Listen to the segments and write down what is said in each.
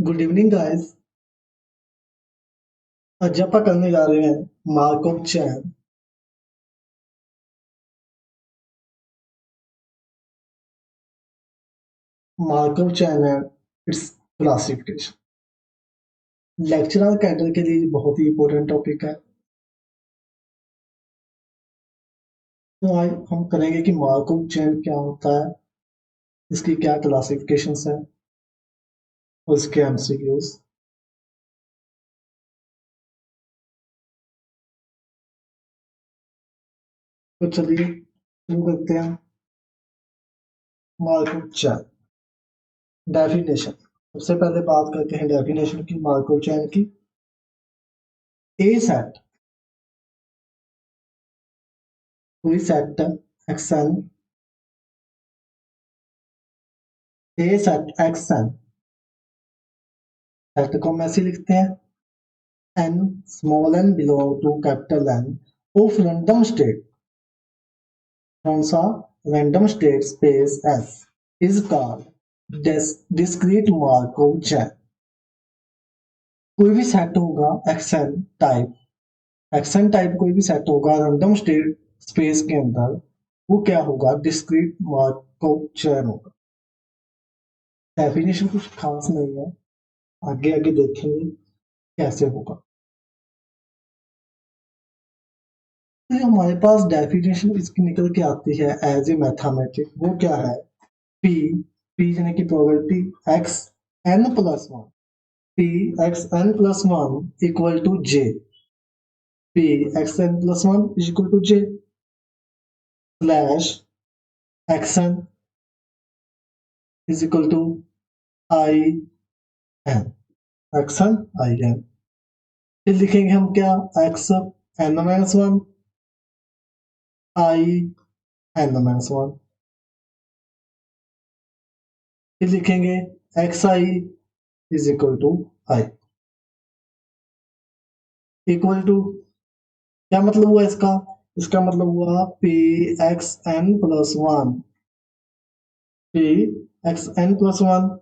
Good evening guys. आज अपन करने जा रहे हैं मार्कअप चैन। मार्कअप चैन है इट्स क्लासिफिकेशन। लेक्चरर कैडर के लिए बहुत ही इंपॉर्टेंट टॉपिक है। तो आज हम करेंगे कि मार्कअप चैन क्या होता है, इसकी क्या क्लासिफिकेशंस है और इसके एमसीक्यूज। तो चलिए शुरू करते हैं। मार्कअप चैन डेफिनेशन। सबसे पहले बात करते हैं डेफिनेशन की मार्कअप चैन की। ए सेट, कोई सेट एक्सन, ए सेट एक्सन सेट को हम ऐसे लिखते हैं n small n belong to capital N of random state। कौन सा random state space S is called discrete Markov chain। कोई भी सेट होगा xn टाइप कोई भी सेट होगा रैंडम स्टेट स्पेस के अंदर, वो क्या होगा, डिस्क्रीट मार्कोव चैन होगा। डेफिनेशन कुछ खास नहीं है, आगे आगे देखेंगे कैसे होगा। तो जो हमारे पास डेफिनेशन इसकी निकल के आती है एज ए मैथमेटिक, वो क्या है, पी पी यानी कि probability x N plus one, P x N plus one equal to j, p x N plus one is equal to J slash x N is equal to i n, x N i n. फिर लिखेंगे हम क्या, x n minus one i n minus one. फिर लिखेंगे x i is equal to i equal to, क्या मतलब हुआ इसका, इसका मतलब हुआ p x N plus one, P x N plus one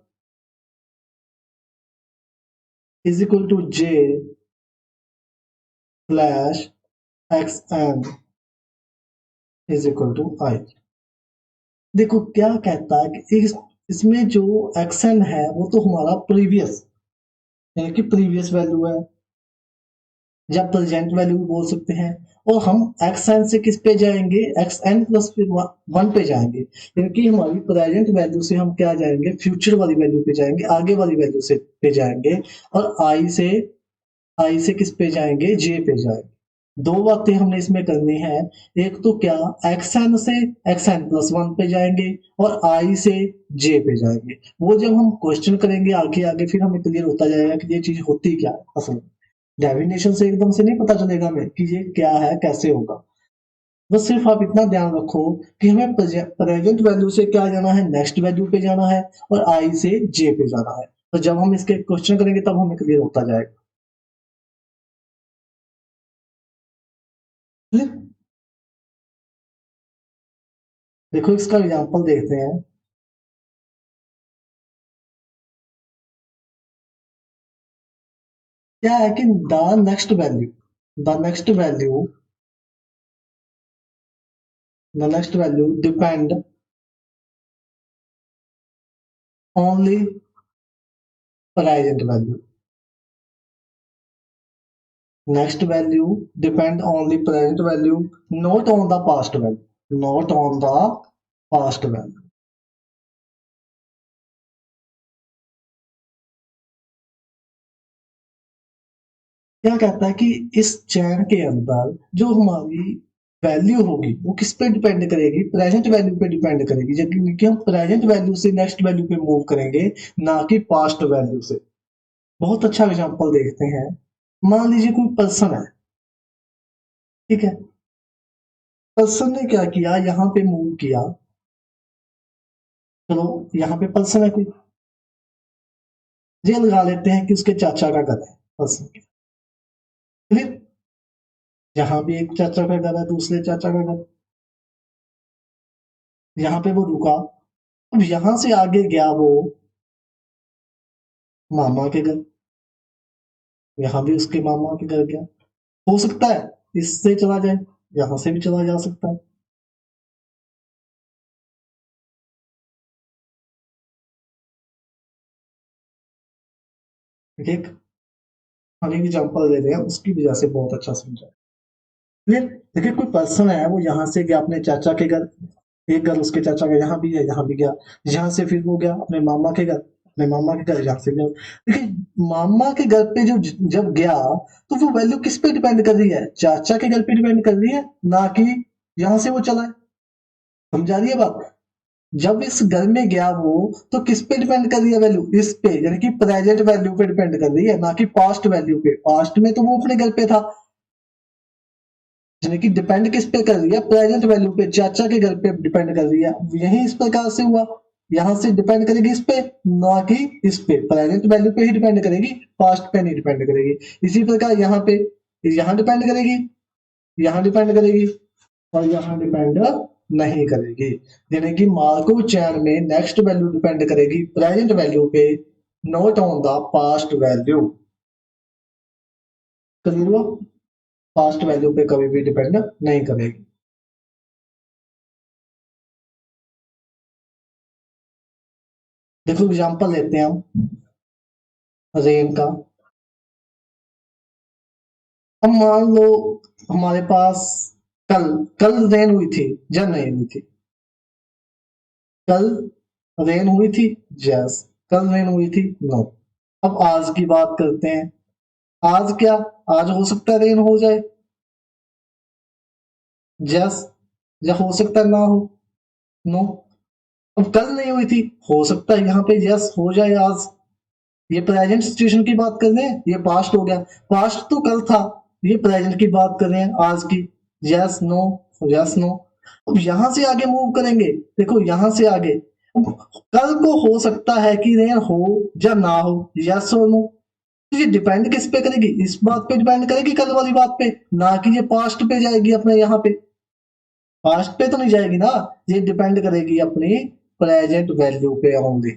is equal to J slash x N is equal to I. देखो क्या कहता है कि इसमें जो एक्स एन है वो तो हमारा प्रीवियस यानी कि प्रीवियस वैल्यू है, या प्रेजेंट वैल्यू भी बोल सकते हैं। और हम एक्स एन से किस पे जाएंगे, एक्स एन प्लस वन पे जाएंगे, यानी कि हमारी प्रेजेंट वैल्यू से हम क्या जाएंगे, फ्यूचर वाली वैल्यू पे जाएंगे, आगे वाली वैल्यू से पे जाएंगे। और आई से किस पे जाएंगे, जे पे जाएंगे। दो बातें हमने इसमें करनी है, एक तो क्या, एक्स एन से एक्स एन प्लस वन पे जाएंगे और आई से जे पे जाएंगे। वो जब हम क्वेश्चन करेंगे आगे आगे फिर हमें क्लियर होता जाएगा कि ये चीज होती क्या है असल में। डेफिनेशन से एकदम से नहीं पता चलेगा हमें कि ये क्या है कैसे होगा। बस सिर्फ आप इतना ध्यान रखो कि हमें प्रेजेंट वैल्यू से क्या जाना है, नेक्स्ट वैल्यू पे जाना है और आई से जे पे जाना है। तो जब हम इसके क्वेश्चन करेंगे तब हमें क्लियर होता जाएगा। देखो इसका एग्जांपल देखते हैं। क्या है कि the next value the next value depend only present value, next value depend on the present value, not on the past value, not on the past value। क्या कहता है कि इस चैन के अंदर जो हमारी वैल्यू होगी वो किस पे डिपेंड करेगी, प्रेजेंट वैल्यू पे डिपेंड करेगी, जबकि कि हम प्रेजेंट वैल्यू से नेक्स्ट वैल्यू पे मूव करेंगे, ना कि पास्ट वैल्यू से। बहुत अच्छा एग्जांपल देखते हैं। मान लीजिए कोई पर्सन है, ठीक है, पर्सन ने क्या किया, यहाँ पे मूव किया। चलो यहाँ पे पर्सन है कोई, ये लगा लेते हैं कि उसके चाचा का घर है पर्सन के। फिर यहाँ भी एक चाचा का घर है, दूसरे चाचा का घर, यहाँ पे वो रुका। अब यहाँ से आगे गया वो मामा के घर, यहाँ भी उसके मामा के घर गया। हो सकता है इससे चला जाए, यहाँ से भी चला जा सकता है। एक फनी एग्जाम्पल दे रहे हैं, उसकी वजह से बहुत अच्छा समझा। फिर देखिए कोई पर्सन है, वो यहाँ से गया अपने चाचा के घर, एक घर उसके चाचा का यहाँ भी है, यहाँ भी गया, यहाँ से फिर वो गया अपने मामा के घर, अपने मामा के घर यहाँ से गया। देखिए मामा के घर पे जो जब गया, तो वो वैल्यू किस पे डिपेंड कर रही है? चाचा के घर पे डिपेंड कर रही है, ना कि यहाँ से वो चला है। समझा रही है बात? जब इस घर में गया वो, तो किस पे डिपेंड कर रही है वैल्यू? इस पे, यानी कि प्रेजेंट वैल्यू पे डिपेंड कर रही है, ना कि पास्ट वैल्यू पे। पास्ट में तो वो अपने घर पे था, यानी कि डिपेंड किस पे कर रही है? प्रेजेंट वैल्यू पे, चाचा के घर पे डिपेंड कर रही है। यही इस प्रकार से हुआ, यहाँ से डिपेंड करेगी इस पे, ना कि इस पे। प्रेजेंट वैल्यू पे ही डिपेंड करेगी, पास्ट पे नहीं डिपेंड करेगी। इसी प्रकार यहाँ पे, यहाँ डिपेंड करेगी, यहाँ डिपेंड करेगी, और यहाँ डिपेंड नहीं करेगी। यानी कि मार्कोव चैन में नेक्स्ट वैल्यू डिपेंड करेगी प्रेजेंट वैल्यू पे, not on the past value. Clear हुआ? पास्ट वैल्यू पे कभी भी डिपेंड नहीं करेगी। देखो एग्जांपल लेते हैं हम रेन का। अब मान लो हमारे पास कल कल रेन हुई थी या नहीं हुई थी? कल रेन हुई थी? यस। कल रेन हुई थी? नो। अब आज की बात करते हैं। आज क्या, आज हो सकता है रेन हो जाए? यस। या हो सकता है ना हो? नो। अब कल नहीं हुई थी, हो सकता है यहाँ पे यस हो जाए आज। ये प्रेजेंट सिचुएशन की बात कर रहे हैं, ये पास्ट हो गया। पास्ट तो कल था, ये प्रेजेंट की बात कर रहे हैं, आज की। Yes no, yes no. अब यहां से आगे मूव करेंगे। देखो यहां से आगे, अब कल को हो सकता है कि रेन हो या ना हो, यस और नो। तो ये डिपेंड किस पे करेगी? इस बात पे डिपेंड करेगी, कल वाली बात पे, ना कि ये पास्ट पे जाएगी अपने यहाँ पे। पास्ट पे तो नहीं जाएगी ना, ये डिपेंड करेगी अपनी प्रेजेंट वैल्यू पे ओनली।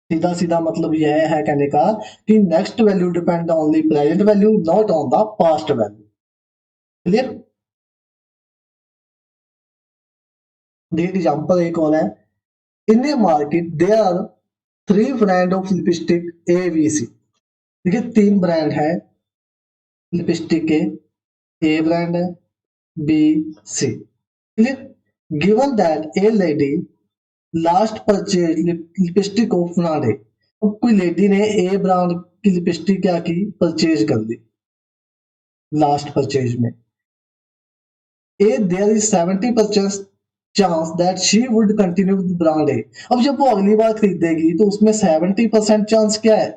सीधा सीधा मतलब यह है कहने का कि next value depend only present value, not on the past value. Clear? देखिए एग्जांपल एक और है। In a market there are three brand of lipstick A B C. देखिए तीन ब्रांड है लिपस्टिक के, ए ब्रांड है, B, C. Clear? Given that a lady last purchase lipstick of brand A. अब कोई लेडी ने ए ब्रांड की lipstick क्या की, परचेज कर ली लास्ट परचेज में। A there is 70% chance that she would continue with brand A. अब जब वो अगली बार खरीदेगी, तो उसमें 70% चांस क्या है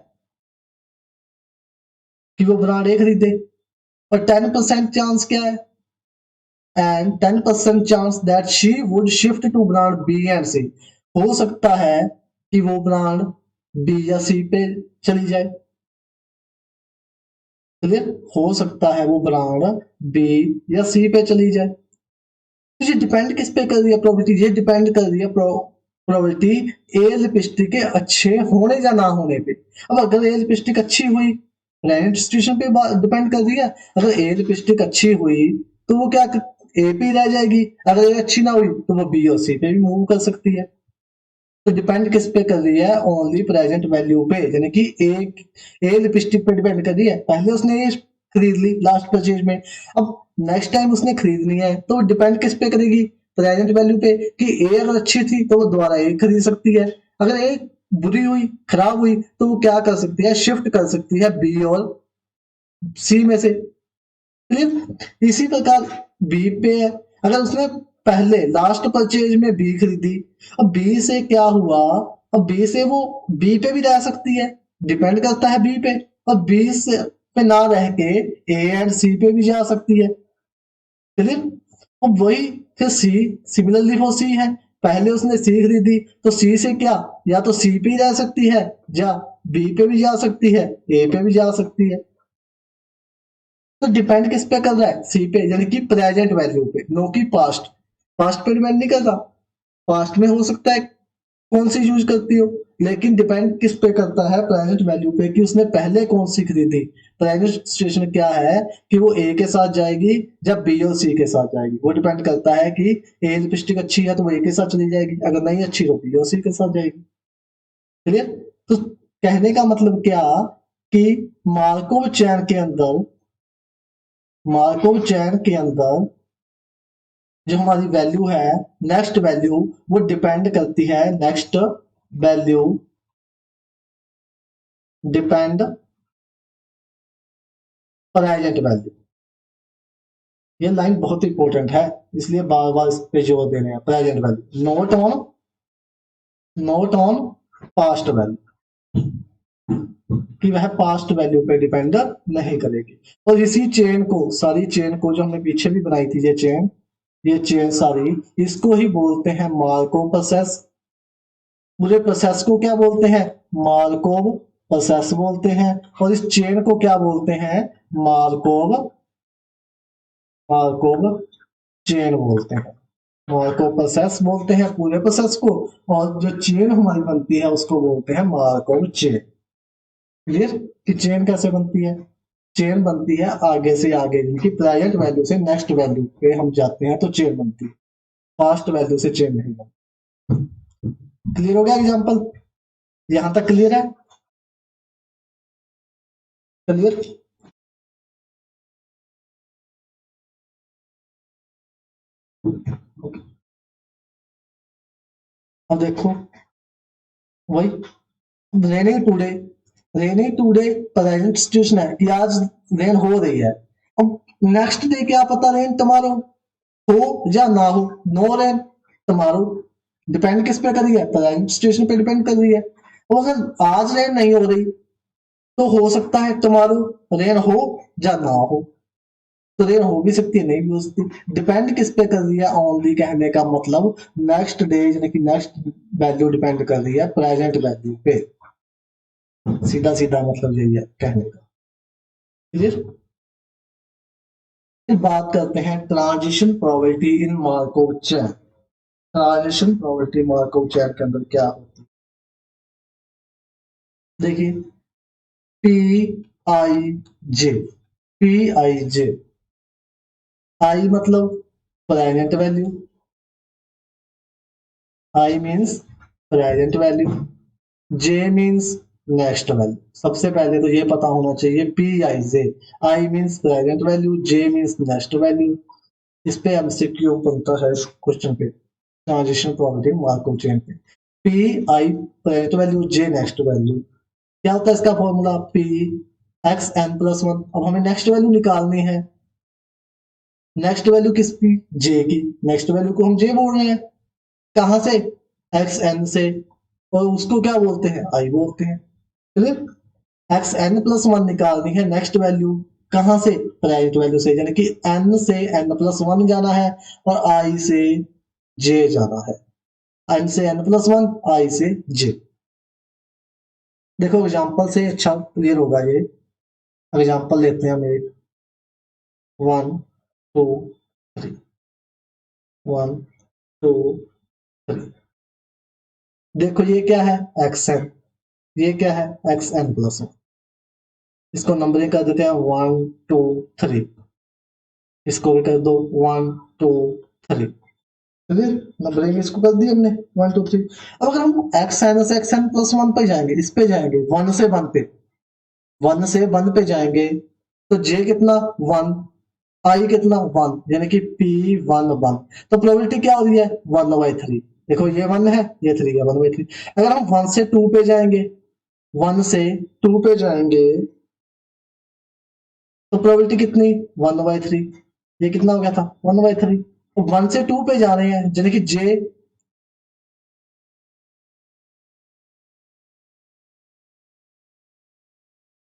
कि वो ब्रांड ए खरीदे, और 10% चांस क्या है, and 10% chance that she would shift to brand B and C. हो सकता है कि वो ब्रांड बी या सी पे चली जाए। चलिए, हो सकता है वो ब्रांड बी या सी पे चली जाए। तो ये डिपेंड किस पे कर रही है प्रोबेबिलिटी? ये डिपेंड कर रही है प्रोबेबिलिटी ए लिपस्टिक के अच्छे होने या ना होने पे। अब अगर ए लिपस्टिक अच्छी हुई, प्रेजेंट सिचुएशन पे डिपेंड कर रही है। अगर ए लिपस्टिक अच्छी हुई, तो वो क्या ए पे ही रह जाएगी। अगर ए अच्छी ना हुई, तो वो बी और सी पे भी मूव कर सकती है। तो डिपेंड किस पे कर रही है? ओनली प्रेजेंट वैल्यू पे, यानी कि एक ए लिपस्टिक पे डिपेंड कर रही है। पहले उसने ये खरीद ली लास्ट परचेज में, अब नेक्स्ट टाइम उसने खरीदनी है, तो डिपेंड किस पे करेगी? प्रेजेंट वैल्यू पे, कि ए अगर अच्छी थी तो वो दोबारा ए खरीद सकती है। अगर ए बुरी हुई, खराब हुई, तो वो क्या कर सकती है? शिफ्ट कर सकती है बी और सी में से। क्लियर? इसी प्रकार बी पे है। अगर उसने पहले लास्ट परचेज में बी खरीदी, अब बी से क्या हुआ? अब बी से वो बी पे भी रह सकती है, डिपेंड करता है बी पे। और बी से पे ना रह के ए एंड सी पे भी जा सकती है। क्लियर? अब वही फिर सी, सिमिलरली वो सी है, पहले उसने सी खरीदी, तो सी से क्या, या तो सी पे ही रह सकती है, या बी पे भी जा सकती है, ए पे भी जा सकती है। तो डिपेंड किस पे कर रहा है? सी पे, यानी कि प्रेजेंट वैल्यू पे, नो कि पास्ट। पास्ट पे डिपेंड नहीं कर रहा। पास्ट में हो सकता है कौन सी यूज करती हो, लेकिन डिपेंड किस पे करता है, प्रेजेंट वैल्यू पे, कि उसने पहले कौन सी खरीदी। प्रेजेंट सिचुएशन क्या है कि वो ए के साथ जाएगी या बी और सी के साथ जाएगी, वो डिपेंड करता है कि ए लिपस्टिक अच्छी है तो वो ए के साथ चली जाएगी, अगर नहीं अच्छी तो बी और सी के साथ जाएगी। क्लियर। तो कहने का मतलब क्या कि मार्कोव चैन के अंदर, मार्कोव चैन के अंदर जो हमारी वैल्यू है, नेक्स्ट वैल्यू, वो डिपेंड करती है, next value depend present value. ये लाइन बहुत इंपॉर्टेंट है, इसलिए बार बार इस पे जोर दे रहे हैं, present value note on, note on past value, कि वह पास्ट वैल्यू पे डिपेंड नहीं करेगी। और इसी चेन को, सारी चेन को जो हमने पीछे भी बनाई थी, ये चेन सारी, इसको ही बोलते हैं मार्कोव प्रोसेस। पूरे प्रोसेस को क्या बोलते हैं, मार्कोव प्रोसेस बोलते हैं। और इस चेन को क्या बोलते हैं, मार्कोव, मार्कोव चेन बोलते हैं, मार्कोव प्रोसेस बोलते हैं पूरे प्रोसेस को। और जो चेन हमारी बनती है उसको बोलते हैं मार्कोव चेन। क्लियर कि चेन कैसे बनती है, चेन बनती है आगे से आगे, यानी प्रेजेंट वैल्यू से नेक्स्ट वैल्यू पे हम जाते हैं तो चेन बनती है, पास्ट वैल्यू से चेन नहीं बनती। क्लियर हो गया एग्जांपल, यहां तक क्लियर है, क्लियर। अब देखो वही, raining today, raining today present situation है कि आज रेन हो रही है। अब नेक्स्ट डे क्या पता रेन टुमारो हो या ना हो, नो रेन टुमारो, डिपेंड किस पे कर रही है, प्रेजेंट सिचुएशन पे डिपेंड कर रही है। और अगर आज रेन नहीं हो रही तो हो सकता है टुमारो रेन हो या ना हो, तो रेन हो भी सकती है, नहीं भी हो सकती, डिपेंड किस पे कर रही है, ओनली कहने का मतलब नेक्स्ट डे यानी कि नेक्स्ट वैल्यू डिपेंड कर रही है प्रेजेंट वैल्यू पे, सीधा सीधा मतलब यही है कहने का। क्लियर। बात करते हैं transition probability in Markov chain. Transition probability Markov chain के अंदर क्या होती है, देखिए P i J, P i j, i मतलब present value, i means present value, j means next value. सबसे पहले तो ये पता होना चाहिए p i j, i means present value, j means next value. इस पे एमसीक्यू बनता है इस क्वेश्चन पे, ट्रांजिशन प्रोबेबिलिटी मार्कोव चेन पे। P i present value, j next value, क्या होता है इसका formula, p x N plus one. अब हमें नेक्स्ट वैल्यू निकालनी है, नेक्स्ट वैल्यू किसकी, जे की, नेक्स्ट वैल्यू को हम जे बोल रहे हैं, कहां से, एक्स एन से, और उसको क्या बोलते हैं, आई बोलते हैं। Clear. X N plus one निकालनी है, नेक्स्ट वैल्यू कहां से, प्रेजेंट वैल्यू से, यानी कि एन से एन प्लस वन जाना है और आई से जे जाना है, एन से एन प्लस वन, आई से जे। देखो एग्जांपल से अच्छा क्लियर होगा ये। एग्जांपल लेते हैं हम एक, one two three, one two three. देखो ये क्या है, एक्स एन, ये क्या है, एक्स एन प्लस वन। इसको नंबरिंग कर देते हैं, वन टू थ्री, इसको भी कर दो, one two three. Clear, numbering इसको कर दी हमने, वन टू थ्री। अब अगर हम एक्स एन से एक्स एन प्लस वन पे जाएंगे, इस पे जाएंगे, वन से वन पे, वन से वन पे जाएंगे, तो जे कितना, वन, आई कितना, वन, यानी कि पी वन वन। तो प्रोबेबिलिटी क्या हो रही है, वन बाई थ्री। देखो ये वन है, ये थ्री है, वन बाई थ्री। अगर हम वन से टू पे जाएंगे, वन से टू पे जाएंगे, तो प्रोबेबिलिटी कितनी, वन बाई थ्री। ये कितना हो गया था, वन बाई थ्री। तो वन से टू पे जा रहे हैं, यानी कि जे,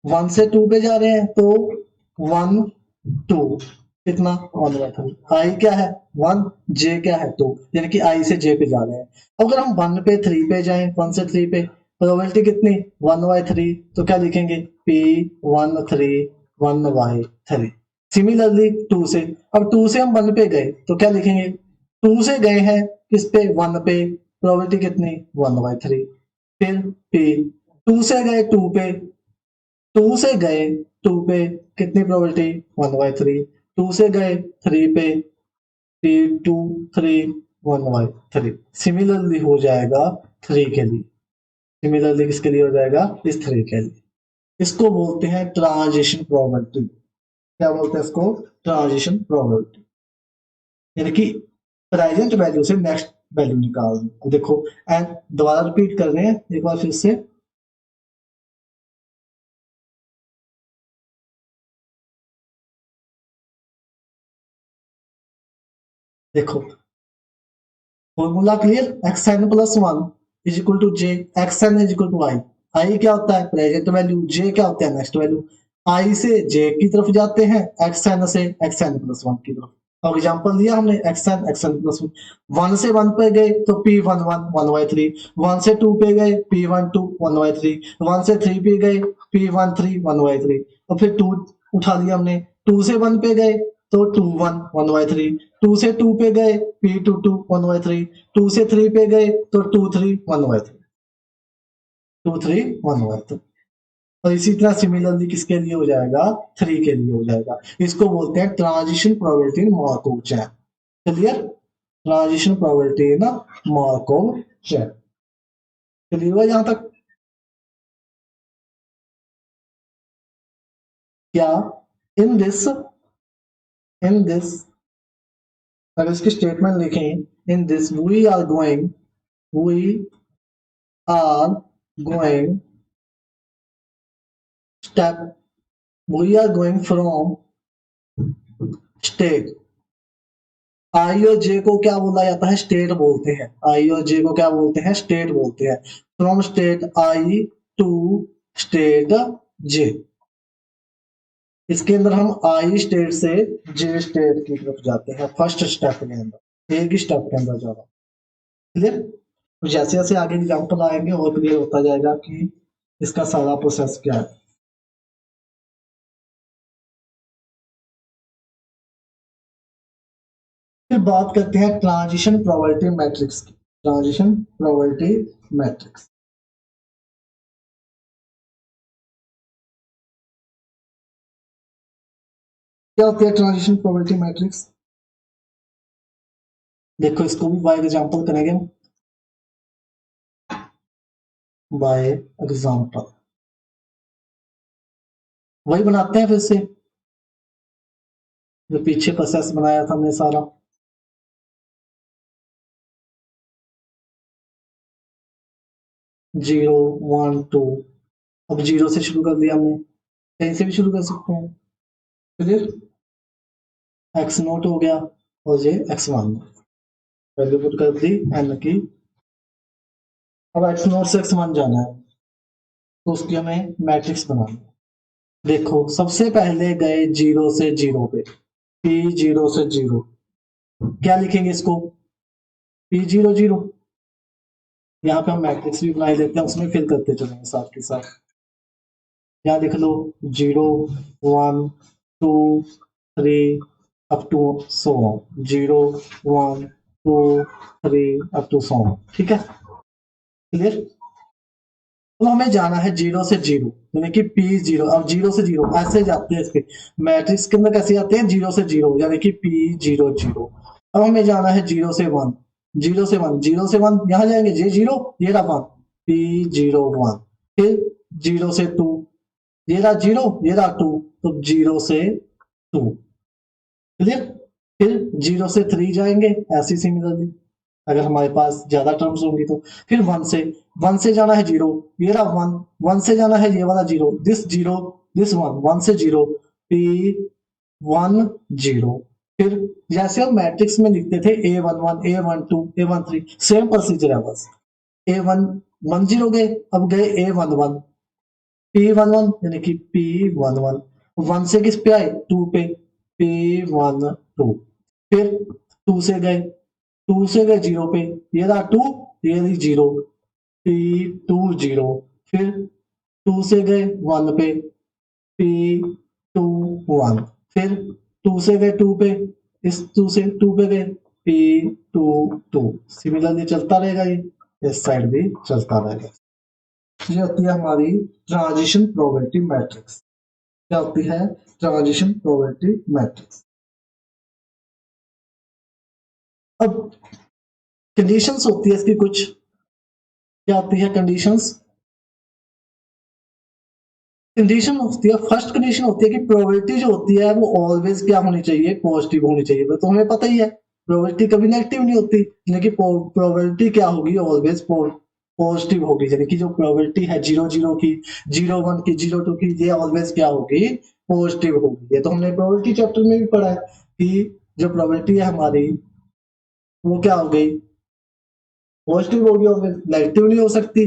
वन से टू पे जा रहे हैं तो वन टू, कितना, वन बाई थ्री। आई क्या है, वन, जे क्या है, टू, यानी कि आई से जे पे जा रहे हैं। अगर हम वन पे थ्री पे जाएं, वन से थ्री पे, प्रोबेबिलिटी कितनी, वन बाई थ्री, तो क्या लिखेंगे, p one three, one by three. Similarly two से, अब टू से हम वन पे गए तो क्या लिखेंगे, टू से गए हैं किस पे, वन पे, प्रोबेबिलिटी कितनी 1/3। फिर P 2 से गए 2 पे, 2 से गए 2 पे कितनी प्रोबेबिलिटी 1/3। 2 से गए 3 पे P 2 3 1/3। सिमिलरली हो जाएगा 3 के लिए, सिमिलरली किसके लिए हो जाएगा इस 3 के लिए। इसको बोलते हैं ट्रांजिशन प्रोबेबिलिटी। क्या बोलते हैं इसको ट्रांजिशन प्रोबेबिलिटी, यानी कि प्रेजेंट वैल्यू से नेक्स्ट वैल्यू निकालना। देखो एंड दोबारा रिपीट कर रहे हैं एक बार फिर से। देखो formula clear, xn plus 1 is equal to J, xn is equal to I. I क्या होता है प्रेजेंट वैल्यू, जे क्या होता है नेक्स्ट वैल्यू। आई से जे की तरफ जाते हैं, xn से xn प्लस 1 की तरफ। अब एग्जांपल दिया हमने xn प्लस 1 से 1 पे गए तो p11 1/3, 1 से 2 पे गए p12 1/3, 1 से 3 पे गए p13 1/3, और फिर 2 उठा लिया हमने। 2 से 1 पे गए तो 21 1/3, 2 से 2 पे गए p22 1/3, 2 से 3 पे गए तो 23 1/3, 23 1/3। और इसी तरह सिमिलरली किसके लिए हो जाएगा 3 के लिए हो जाएगा। इसको बोलते हैं transition probability in Markov chain. Clear, transition probability in Markov chain. Clear हुआ यहां तक। क्या इन दिस अगर इसकी स्टेटमेंट लिखें, in this we are going step, we are going from state. I और जे को क्या बोला जाता है स्टेट बोलते हैं। आई और जे को क्या बोलते हैं स्टेट बोलते हैं। From state I to state J. इसके अंदर हम आई स्टेट से जे स्टेट की तरफ जाते हैं फर्स्ट स्टेप के अंदर, एक ही स्टेप के अंदर जाना। क्लियर। जैसे जैसे आगे एग्जाम्पल आएंगे और क्लियर होता जाएगा कि इसका सारा प्रोसेस क्या है। फिर बात करते हैं ट्रांजिशन प्रोबेबिलिटी मैट्रिक्स की। ट्रांजिशन प्रोबेबिलिटी मैट्रिक्स क्या होती है ट्रांजिशन प्रोबेबिलिटी मैट्रिक्स। देखो इसको भी बाय एग्जांपल करेंगे, बाय एग्जांपल वही बनाते हैं फिर से जो पीछे प्रोसेस बनाया था हमने सारा। 0 1 2, अब 0 से शुरू कर दिया हमने, कहीं से भी शुरू कर सकते हैं। क्लियर, एक्स नोट हो गया और ये x1 वैल्यू पुट कर दी एन की। अब एक्स नोट से x1 जाना है तो उसकी हमें मैट्रिक्स बनानी है। देखो सबसे पहले गए 0 से 0 पे, p0 से 0, क्या लिखेंगे इसको p0 0। यहाँ पे हम मैट्रिक्स भी बनाए लेते हैं, उसमें फिल करते चलेंगे साथ के साथ। यहाँ लिख लो 0 1 2 3 up to so on, 0 1 2 3 up to so on. ठीक है क्लियर। तो हमें जाना है 0 से 0, यानी कि p0। अब 0 से 0 ऐसे जाते हैं इसके मैट्रिक्स के अंदर, कैसे जाते हैं 0 से 0 यानी कि p0 0। अब हमें जाना है 0 से 1, 0 से 1, 0 से 1 यहाँ जाएंगे जे 0 ये रहा 1 p0 1। फिर 0 से 2 ये रहा 0 ये रहा 2 तो 0 से 2। क्लियर। फिर 0 से 3 जाएंगे ऐसी सिमिलरली, अगर हमारे पास ज्यादा टर्म्स होंगी तो। फिर 1 से जाना है 0 ये रहा 1, 1 से जाना है ये वाला 0, दिस 0 दिस 1, 1 से 0 p1 0। फिर जैसे हम मैट्रिक्स में लिखते थे a11 a12 a13, same procedure है बस। a1 10 गए, अब गए a11 p11 यानी कि p11, 1 से किस पे आए 2 पे p12। फिर 2 से गए 2 से गए 0 पे, ये रहा 2 ये रही 0 p20। फिर 2 से गए 1 पे p21। फिर 2 से गए 2 पे, इस 2 से 2 पे गए P2 सिमिलरली चलता रहेगा, ये इस साइड भी चलता रहेगा। ये होती है हमारी ट्रांजिशन प्रोबेबिलिटी मैट्रिक्स। क्या होती है? Transition probability matrix. अब कंडीशंस होती है इसकी कुछ। क्या होती है कंडीशंस? कंडीशन होती है, फर्स्ट कंडीशन होती है कि प्रोबेबिलिटी जो होती है वो ऑलवेज क्या होनी चाहिए? पॉजिटिव होनी चाहिए। वो तो हमें पता ही है, प्रोबेबिलिटी कभी नेगेटिव नहीं होती, लेकिन प्रोबेबिलिटी क्या होगी? ऑलवेज पॉजिटिव होगी। यानी कि जो प्रोबेबिलिटी है 0 0 की, 0 1 की, 0 2 की, ये ऑलवेज क्या होगी? पॉजिटिव होगी। ये तो हमने प्रोबेबिलिटी चैप्टर में भी पढ़ा है कि जो प्रोबेबिलिटी है हमारी वो क्या हो गई? पॉजिटिव होगी ऑलवेज, नेगेटिव नहीं हो सकती।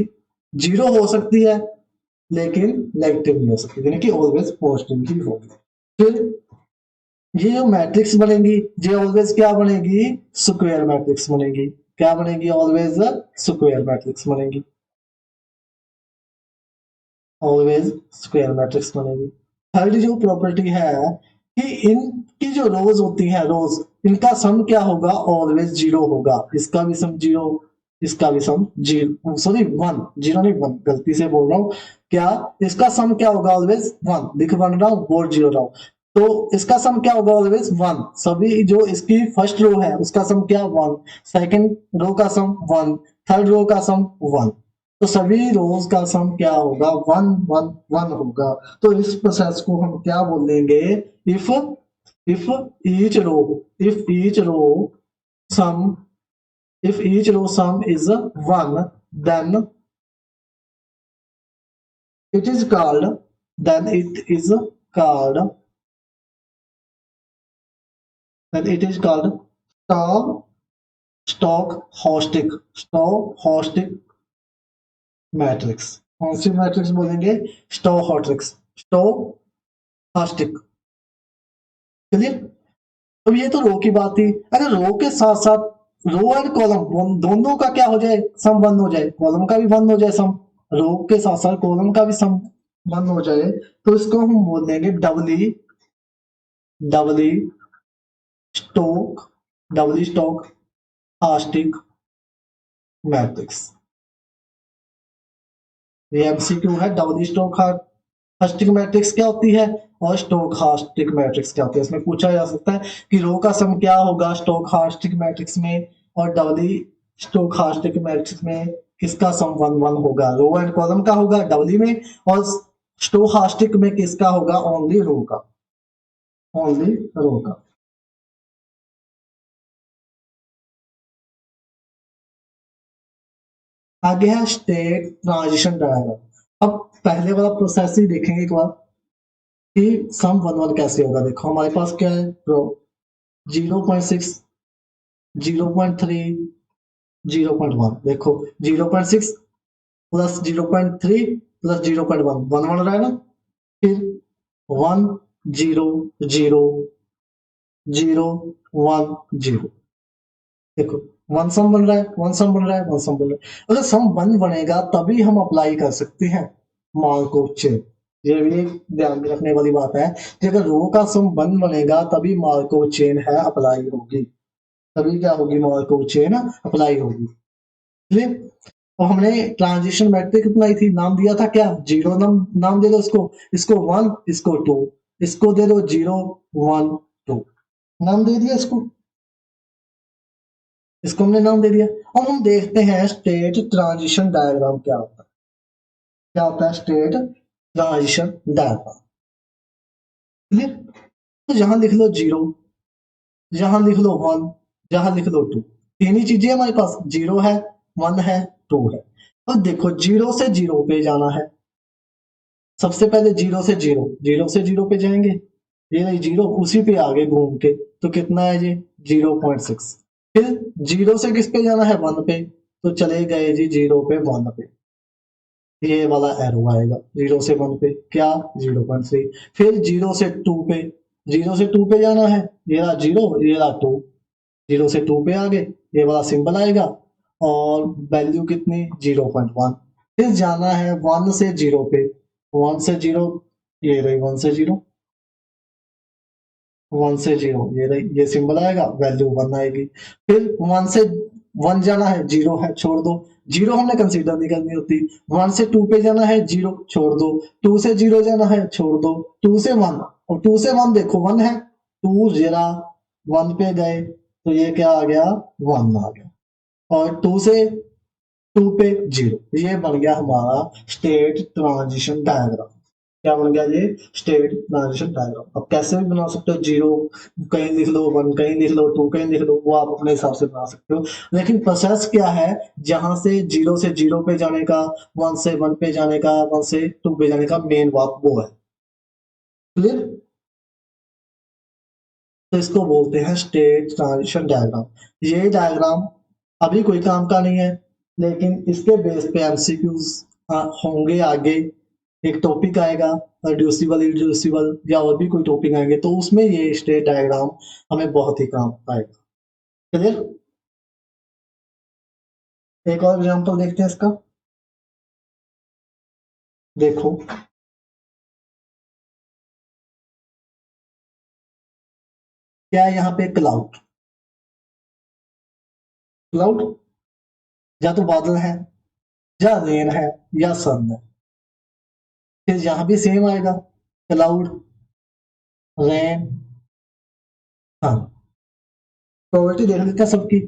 जीरो हो सकती है लेकिन नेगेटिव नहीं हो सकती, यानी कि ऑलवेज पॉजिटिव ही होगी। फिर ये जो मैट्रिक्स बनेगी, ये ऑलवेज क्या बनेगी? स्क्वायर मैट्रिक्स बनेगी। क्या बनेगी? ऑलवेज स्क्वायर मैट्रिक्स बनेगी। ऑलवेज स्क्वायर मैट्रिक्स बनेगी। थर्ड जो प्रॉपर्टी है कि इनकी जो रोज होती हैं, रोज, इनका सम क्या होगा? ऑलवेज जीरो होगा। इसका भी सम जीरो, इसका भी sum zero, sorry one, zero नहीं वन, गलती से बोल रहा हूँ। क्या इसका सम क्या होगा? Always one. लिख वन रहा हूँ, बोर्ड जीरो रहा हूँ। तो इसका सम क्या होगा? Always one. सभी जो इसकी फर्स्ट रो है उसका सम क्या? वन। सेकंड रो का सम वन। थर्ड रो का सम वन। तो सभी रोज का सम क्या होगा? वन वन वन होगा। तो इस प्रोसेस को हम क्या बोलेंगे? If if each row if each row sum if each row sum is 1, then it is called then it is called then it is called stock stochastic matrix. कौन सी matrix बोलेंगे? स्टोहास्टिक। चलिए, अब ये तो रो की बात थी। अगर रो के साथ साथ रो एंड कॉलम दोनों का क्या हो जाए? सम वन हो जाए, कॉलम का भी वन हो जाए सम, रो के साथ साथ कॉलम का भी सम वन हो जाए, तो इसको हम बोल देंगे डबली डबली स्टोक डबली स्टोक हास्टिक मैट्रिक्स। ये एमसीक्यू है। डबली स्टोक हास्टिक मैट्रिक्स क्या होती है और स्टोकास्टिक मैट्रिक्स क्या होती है? इसमें पूछा जा सकता है कि रो का सम क्या होगा स्टोकास्टिक मैट्रिक्स में, और डबली स्टोकास्टिक मैट्रिक्स में किसका सम वन वन होगा? रो एंड कॉलम का होगा डबली में, और स्टोकास्टिक में किसका होगा? ओनली रो का, ओनली रो का। आगे है स्टेट ट्रांजिशन डायग्राम। अब पहले वाला प्रोसेस ही देखेंगे एक बार कि सम वन वन कैसे होगा। देखो हमारे पास क्या है? 0.6, 0.3, 0.1। देखो 0.6 प्लस 0.3 प्लस 0.1, वन वन रहा है ना। फिर 1 0 0 0 1 0। देखो वन सम बन रहा है, वन सम बन रहा है, वन सम बन रहा है। अगर सम वन बनेगा तभी हम अप्लाई कर सकते हैं मार्कोव चेन। ये भी एक ध्यान में रखने वाली बात है कि अगर रो का सम वन बनेगा तभी मार्कोव चेन है अप्लाई होगी, तभी क्या होगी? मार्कोव चेन अप्लाई होगी। चलिए, और हमने ट्रांजिशन मैट्रिक्स बनाई थी, नाम दिया था क्या? जीरो। नाम दे दो इसको, इसको वन, इसको टू, इसको दे दो 0 1 2। नाम दे दिया इसको, इसको हमने नाम दे दिया। अब हम देखते हैं स्टेट ट्रांजिशन डायग्राम क्या होता है। क्या होता है स्टेट ट्रांजिशन डायग्राम? क्लियर? तो यहां लिख लो 0, यहां लिख लो 1, यहां लिख लो 2। तीन ही चीजें हमारे पास, 0 है, 1 है, 2 है। अब देखो 0 से 0 पे जाना है। सबसे पहले 0 से 0, 0 से 0 पे जाएंगे, ये नहीं 0, उसी पे आगे घूम के, तो कितना है ये? 0.6। फिर 0 से किस पे जाना है? 1 पे, तो चले गए जी 0 पे 1 पे, ये वाला एरो आएगा। 0 से 1 पे क्या? 0.3। फिर 0 से 2 पे, 0 से 2 पे जाना है, ये रहा 0, ये रहा 2, 0 से 2 पे आगे ये वाला सिंबल आएगा, और वैल्यू कितनी? 0.1। फिर जाना है 1 से 0 पे, 1 से 0, ये रही 1 से 0, 1 से 0 ये सिंबल आएगा, वैल्यू 1 आएगी। फिर 1 से 1 जाना है, 0 है, छोड़ दो। 0 हमने कंसीडर नहीं करनी होती। 1 से 2 पे जाना है, 0 छोड़ दो। 2 से 0 जाना है, छोड़ दो। 2 से 1, और 2 से 1 देखो 1 है, 2 0 1 पे गए तो ये क्या आ गया, 1 आ गया। और 2 से 2 पे 0, ये बन गया हमारा स्टेट ट्रांजिशन डायग्राम। क्या बन गया ये, स्टेट ट्रांजिशन डायग्राम। अब कैसे भी बना सकते हो, 0 कहीं लिख लो, 1 कहीं लिख लो, 2 कहीं लिख लो, वो आप अपने हिसाब से बना सकते हो। लेकिन प्रोसेस क्या है, जहां से 0 से 0 पे जाने का, 1 से 1 पे जाने का, 1 से 2 पे जाने का मेन बात वो है। क्लियर? तो इसको बोलते हैं स्टेट ट्रांजिशन डायग्राम। ये डायग्राम अभी कोई काम का नहीं है, लेकिन इसके बेस पे एमसीक्यूज होंगे आगे। एक टॉपिक आएगा रिड्यूसिबल इरेड्यूसिबल, या और भी कोई टॉपिक आएंगे, तो उसमें ये स्टेट डायग्राम हमें बहुत ही काम आएगा। क्लियर? एक और एग्जांपल देखते हैं इसका। देखो, क्या है यहाँ पे, क्लाउड। क्लाउड या तो बादल है, या रेन है, या सन है। फिर यहाँ भी सेम आएगा, क्लाउड, रेन, सन। प्रोबेबिलिटी देख लेते हैं सबकी।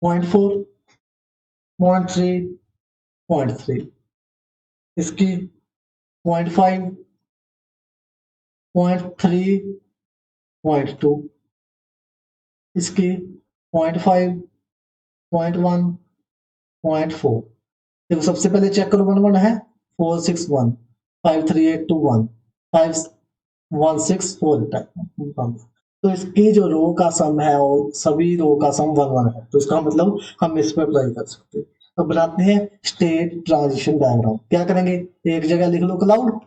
0.4, 0.3, 0.3, इसकी 0.5, 0.3, 0.2, इसकी 0.5, 0.1, 0.4। देखो सबसे पहले चेक करो, 1 1 है, 4 6 1, 5 3 8 2 1, 5 1 6 4 1। तो इसकी जो रो का सम है, और सभी रो का सम 1 1 है, तो इसका मतलब हम इस पर अप्लाई कर सकते हैं। अब बनाते हैं स्टेट ट्रांजिशन डायग्राम। क्या करेंगे, एक जगह लिख लो क्लाउड,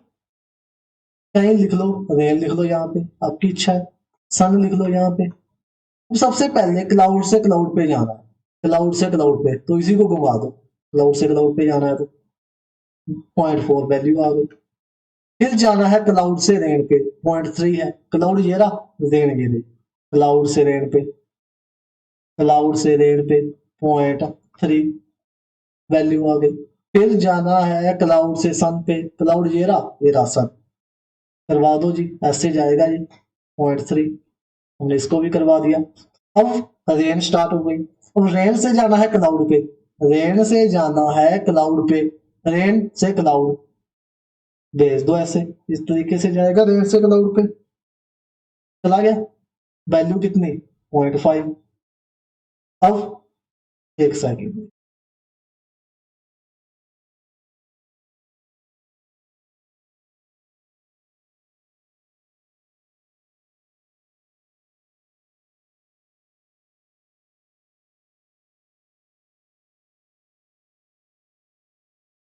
कहीं लिख लो रेन, लिख लो यहाँ पे, आपकी इच्छा है, सन लिख लो यहाँ पे। अब सबसे पहले क्लाउड से क्लाउड पे जाना है, क्लाउड से क्लाउड पे, तो इसी को घुमा दो। क्लाउड से क्लाउड पे जाना है तो 0.4 वैल्यू आ गई। फिर जाना है क्लाउड से रेन पे, 0.3 है, क्लाउड ये रहा, रेन ये रही। क्लाउड से रेन पे, क्लाउड से रेन पे 0.3 वैल्यू आ गई। फिर जाना है क्लाउड से सन पे, क्लाउड ये रहा सन। करवा दो जी, ऐसे जाएगा जी, 0.3। हमने इसको भी करवा दिया। अब रेन स्टार्ट हो गई। अब रेन से जाना है क्लाउड पे, रेन से जाना है क्लाउड पे, रेन से क्लाउड भेज दो ऐसे। इस तरीके से जाएगा, रेन से क्लाउड पे चला गया। वैल्यू कितनी, 0.5। अब एक सेकेंड,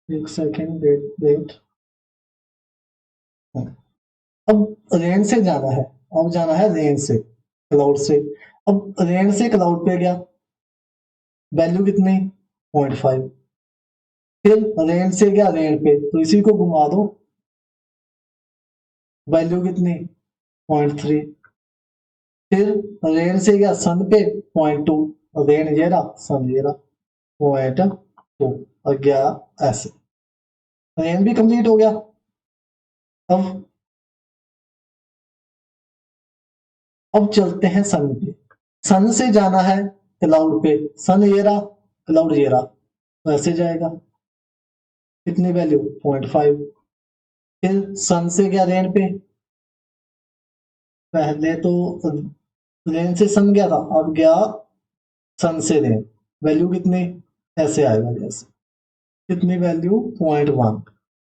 एक सेकेंड, वेट वेट। अब रेन से जाना है, अब जाना है रेन से क्लाउड से। अब रेन से क्लाउड पे गया, वैल्यू कितनी, 0.5। फिर रेन से गया रेन पे, तो इसी को घुमा दो, वैल्यू कितनी, 0.3। फिर रेन से गया सन पे, 0.2, रेन ये रहा, सन ये रहा, 0.2, और गया ऐसे। रेन भी कंप्लीट हो गया। अब अब चलते हैं सन पे। सन से जाना है क्लाउड पे, सन ये रहा, क्लाउड ये रहा, तो ऐसे जाएगा। कितनी वैल्यू, 0.5। फिर सन से गया रेन पे, पहले तो रेन से सन गया था, अब गया सन से रेन, वैल्यू कितनी, ऐसे आएगा जैसे। कितनी वैल्यू, 0.1।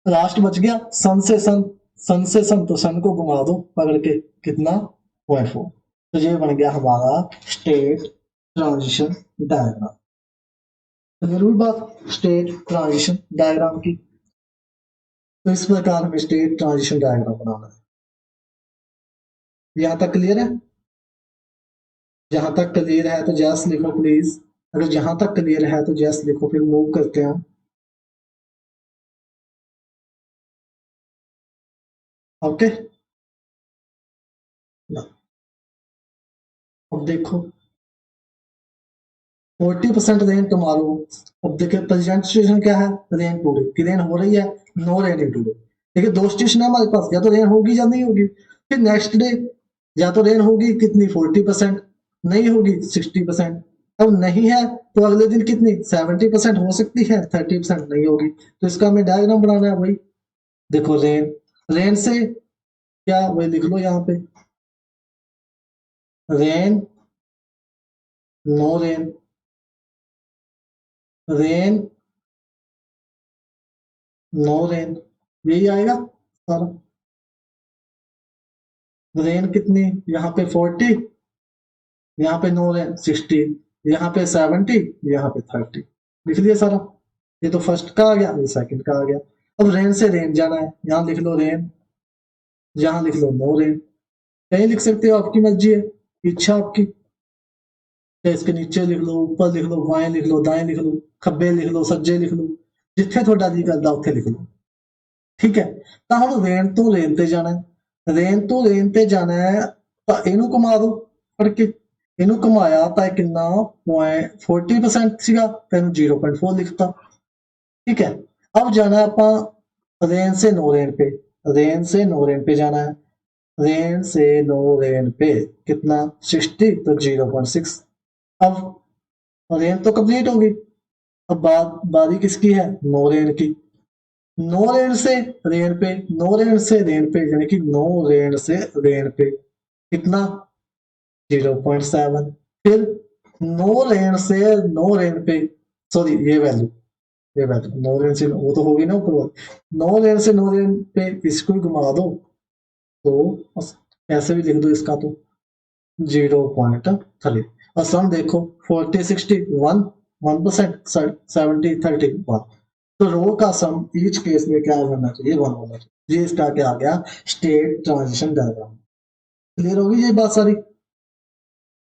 लास्ट बच गया सन से सन, सन से सन, तो सन को घुमा दो पकड़ के, कितना, 0.4। तो ये बन गया हमारा स्टेट ट्रांजिशन डायग्राम। जरूर बात स्टेट ट्रांजिशन डायग्राम की। तो इस प्रकार हमें स्टेट ट्रांजिशन डायग्राम बनाना है। यहाँ तक क्लियर है? जहां तक क्लियर है तो जैस लिखो प्लीज। अगर जहां तक क्लियर है तो जैस लिखो, फिर मूव करते हैं। ओके। अब देखो 40% रेन टुमारो। अब देखिए प्रेजेंट सिचुएशन क्या है, रेन टुडे की रेन हो रही है, नो रेन इन टुडे। देखिए दो सिचुएशन है हमारे पास, या तो रेन होगी या नहीं होगी। फिर नेक्स्ट डे या तो रेन होगी कितनी 40%, नहीं होगी 60%। अब नहीं है तो अगले दिन कितनी 70% हो सकती है, 30% नहीं होगी। तो इसका हमें डायग्राम बनाना है भाई। देखो रेन, रेन से क्या वही लिख लो यहाँ पे, rain, no rain, rain, no rain, यही आएगा सारा। रेन कितनी, यहाँ पे 40, यहाँ पे नो रेन 60, यहाँ पे 70, यहाँ पे 30। लिख लिया सारा। ये तो फर्स्ट का आ गया, ये सेकंड का आ गया। अब रेन से रेन जाना है, यहाँ लिख लो रेन, यहाँ लिख लो नो रेन। कहीं लिख सकते हो, आपकी मर्जी है, इच्छा आपकी। चाहे इसके नीचे लिख लो, ऊपर लिख लो, बाएं लिख लो, दाएं लिख लो, खब्बे लिख लो, सज्जे लिख लो, जिथे थोड़ा जी करदा उत्थे लिख लो। ठीक है, ਤਾਂ ਹੁਣ ਰੇਨ ਤੋਂ ਰੇਨ ਤੇ ਜਾਣਾ ਹੈ, ਰੇਨ ਤੋਂ ਰੇਨ ਤੇ ਜਾਣਾ ਹੈ ਤਾਂ ਇਹਨੂੰ ਘੁਮਾ ਦੋ ਫੜ ਕੇ। ਇਹਨੂੰ ਘੁਮਾਇਆ ਤਾਂ ਇਹ ਕਿੰਨਾ 40% ਸੀਗਾ, ਤਾਂ ਇਹਨੂੰ 0.4 ਲਿਖਤਾ। ठीक है, अब जाना है अपा रेन से नो रेन पे, रेन से नो रेन पे जाना है। रेन से नो रेन पे कितना 60, तो 0.6। अब रेन तो कंप्लीट होगी। अब बारी किसकी है, नो रेन की। नो रेन से रेन पे, नो रेन से रेन पे, यानी कि नो रेन से रेन पे कितना 0.7। फिर नो रेन से नो रेन पे, सॉरी ये वैल्यू नो रेन से वो तो होगी ना ऊपर, नो रेन से नो रेन पे इसको ही घुमा दो, तो ऐसे भी लिख दो इसका तो 0.3। और सम देखो 40 60 1%, 70 30 1। तो रो का सम ईच केस में क्या होना चाहिए, 1 होना चाहिए। ये इसका क्या आ गया, स्टेट ट्रांजिशन डायग्राम। क्लियर होगी ये बात सारी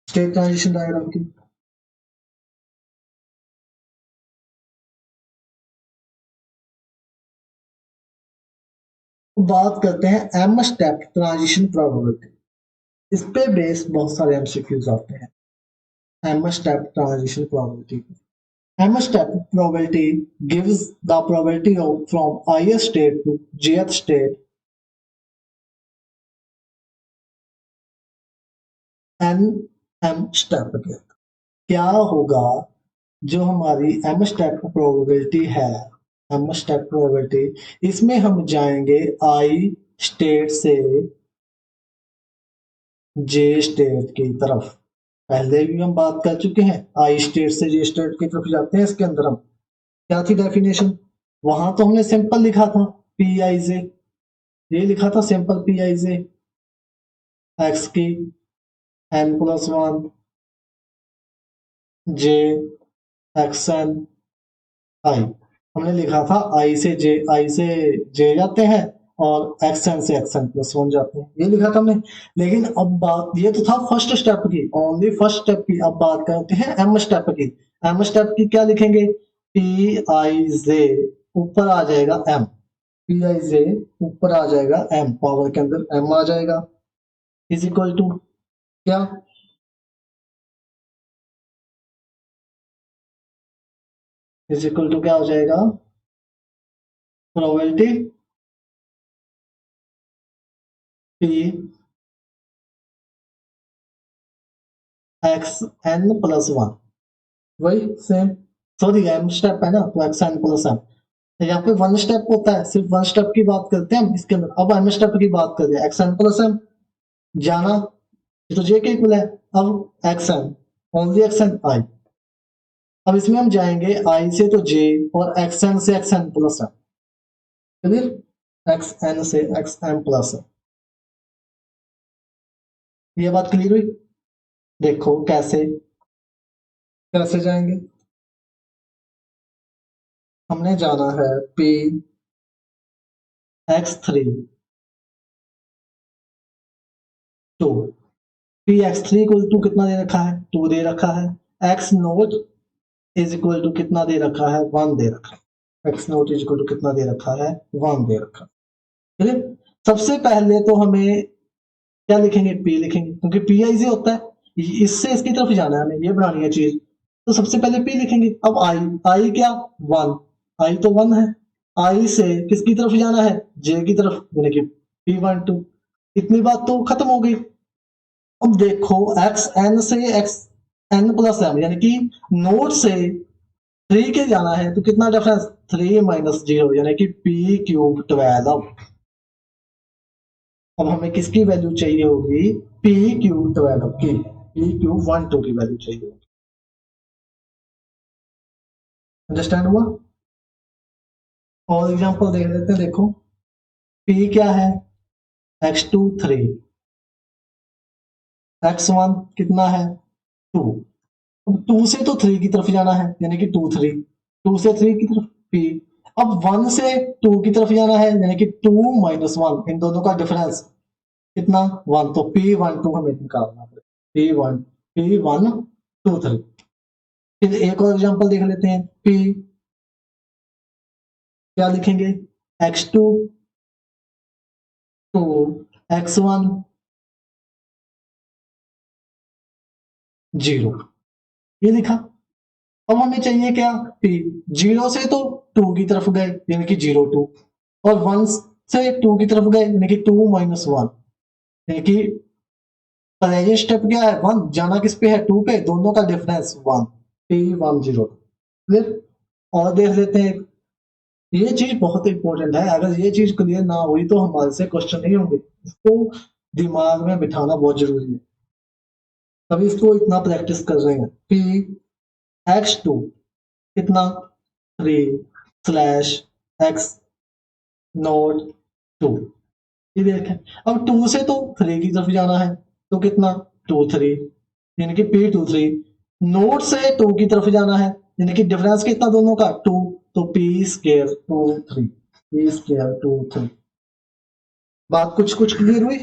स्टेट ट्रांजिशन डायग्राम की। बात करते हैं एम स्टेप ट्रांजिशन प्रोबेबिलिटी। इस पे बेस बहुत सारे एमसीक्यूज आते हैं। M step transition probability, M step probability gives the probability of from ith state to jth state n m step के। क्या होगा जो हमारी m step probability है, m step probability, इसमें हम जाएंगे I स्टेट से j स्टेट की तरफ। पहले भी हम बात कर चुके हैं, I स्टेट से j स्टेट की तरफ जाते हैं। इसके अंदर हम क्या थी डेफिनेशन, वहां तो हमने सिंपल लिखा था पी आई जे, ये लिखा था simple P i J x की n+1 j एक्स एन आई। हमने लिखा था आई से जे जाते हैं और एक्स एन से एक्स n+1 जाते हैं, ये लिखा था हमने। लेकिन अब बात, ये तो था फर्स्ट स्टेप की, ओनली फर्स्ट स्टेप की। अब बात करते हैं एम स्टेप की। एम स्टेप की क्या लिखेंगे, पी आई जे ऊपर आ जाएगा एम, पी आई जे ऊपर आ जाएगा एम, पावर के अंदर एम आ जाएगा, इज इक्वल टू क्या, इज इक्वल टू क्या हो जाएगा, प्रोबेबिलिटी पी एक्स n+1, वही सेम। सॉरी एम स्टेप है ना, तो एक्स n+m। यहाँ पे वन स्टेप होता है, सिर्फ वन स्टेप की बात करते हैं हम इसके अंदर। अब एम स्टेप की बात करें, एक्स n+m जाना, ये तो जे के इक्वल है। अब X N, only X N I. अब इसमें हम जाएंगे आई से तो जे और एक्स एन से X n+m, clear, x N से एक्स n+m। ये बात क्लियर हुई। देखो कैसे कैसे जाएंगे, हमने जाना है p x3 two, p x3 equal to कितना दे रखा है, 2 दे रखा है। X naught is equal to कितना दे रखा है, 1 दे रखा है। X naught is equal to कितना दे रखा है, 1 दे रखा है। सबसे पहले तो हमें क्या लिखेंगे, पी लिखेंगे, क्योंकि पी आई जे होता है। इससे इसकी तरफ जाना है, हमें ये बनानी है चीज। तो सबसे पहले p लिखेंगे। अब i क्या 1, i तो 1 है। i से किसकी तरफ जाना है, j की तरफ, यानी कि p12। इतनी बात तो खत्म हो गई। अब देखो एक्स एन से एक्स एन प्लस एम, यानी कि नोड से 3 के जाना है, तो कितना डिफरेंस 3 माइनस 0, यानी कि पी क्यूब 12। अब हमें किसकी वैल्यू चाहिए होगी, पी क्यूब 12 की, पी क्यूब 12 की वैल्यू चाहिए होगी। अंडरस्टैंड हुआ? और एग्जांपल देख लेते हैं। देखो पी क्या है, x2 3, x1 कितना है 2। अब 2 से तो 3 की तरफ जाना है, यानी कि 2 3, 2 से 3 की तरफ p। अब 1 से 2 की तरफ जाना है, यानी कि 2 माइनस 1, इन दोनों का डिफरेंस कितना 1, तो p12 हमें निकालना पड़ेगा। p1 2 3। फिर एक और एग्जांपल देख लेते हैं। p क्या लिखेंगे, x2 2, x1 0, ये लिखा। अब हमें चाहिए क्या, p। 0 से तो 2 की तरफ गए, यानी कि 0 2, और 1 से 2 की तरफ गए, यानी कि 2 माइनस 1, यानी कि पहले स्टेप क्या है 1, जाना किस पे है 2 पे, दोनों का डिफरेंस 1, p10। क्लियर? और देख लेते हैं। ये चीज बहुत इंपॉर्टेंट है, अगर ये चीज क्लियर ना हुई तो हमारे से क्वेश्चन नहीं होंगे। इसको दिमाग में बिठाना बहुत जरूरी है, तभी इसको इतना प्रैक्टिस कर रहे हैं। p x2 कितना 3 स्लैश x नोट 2, ये देखें। अब 2 से तो 3 की तरफ जाना है, तो कितना 2 3, यानी कि p23। नोट से 2 की तरफ जाना है, यानी कि डिफरेंस कितना दोनों का 2, तो p स्क्वायर 2 3, p स्क्वायर 2 3। बात कुछ कुछ क्लियर हुई?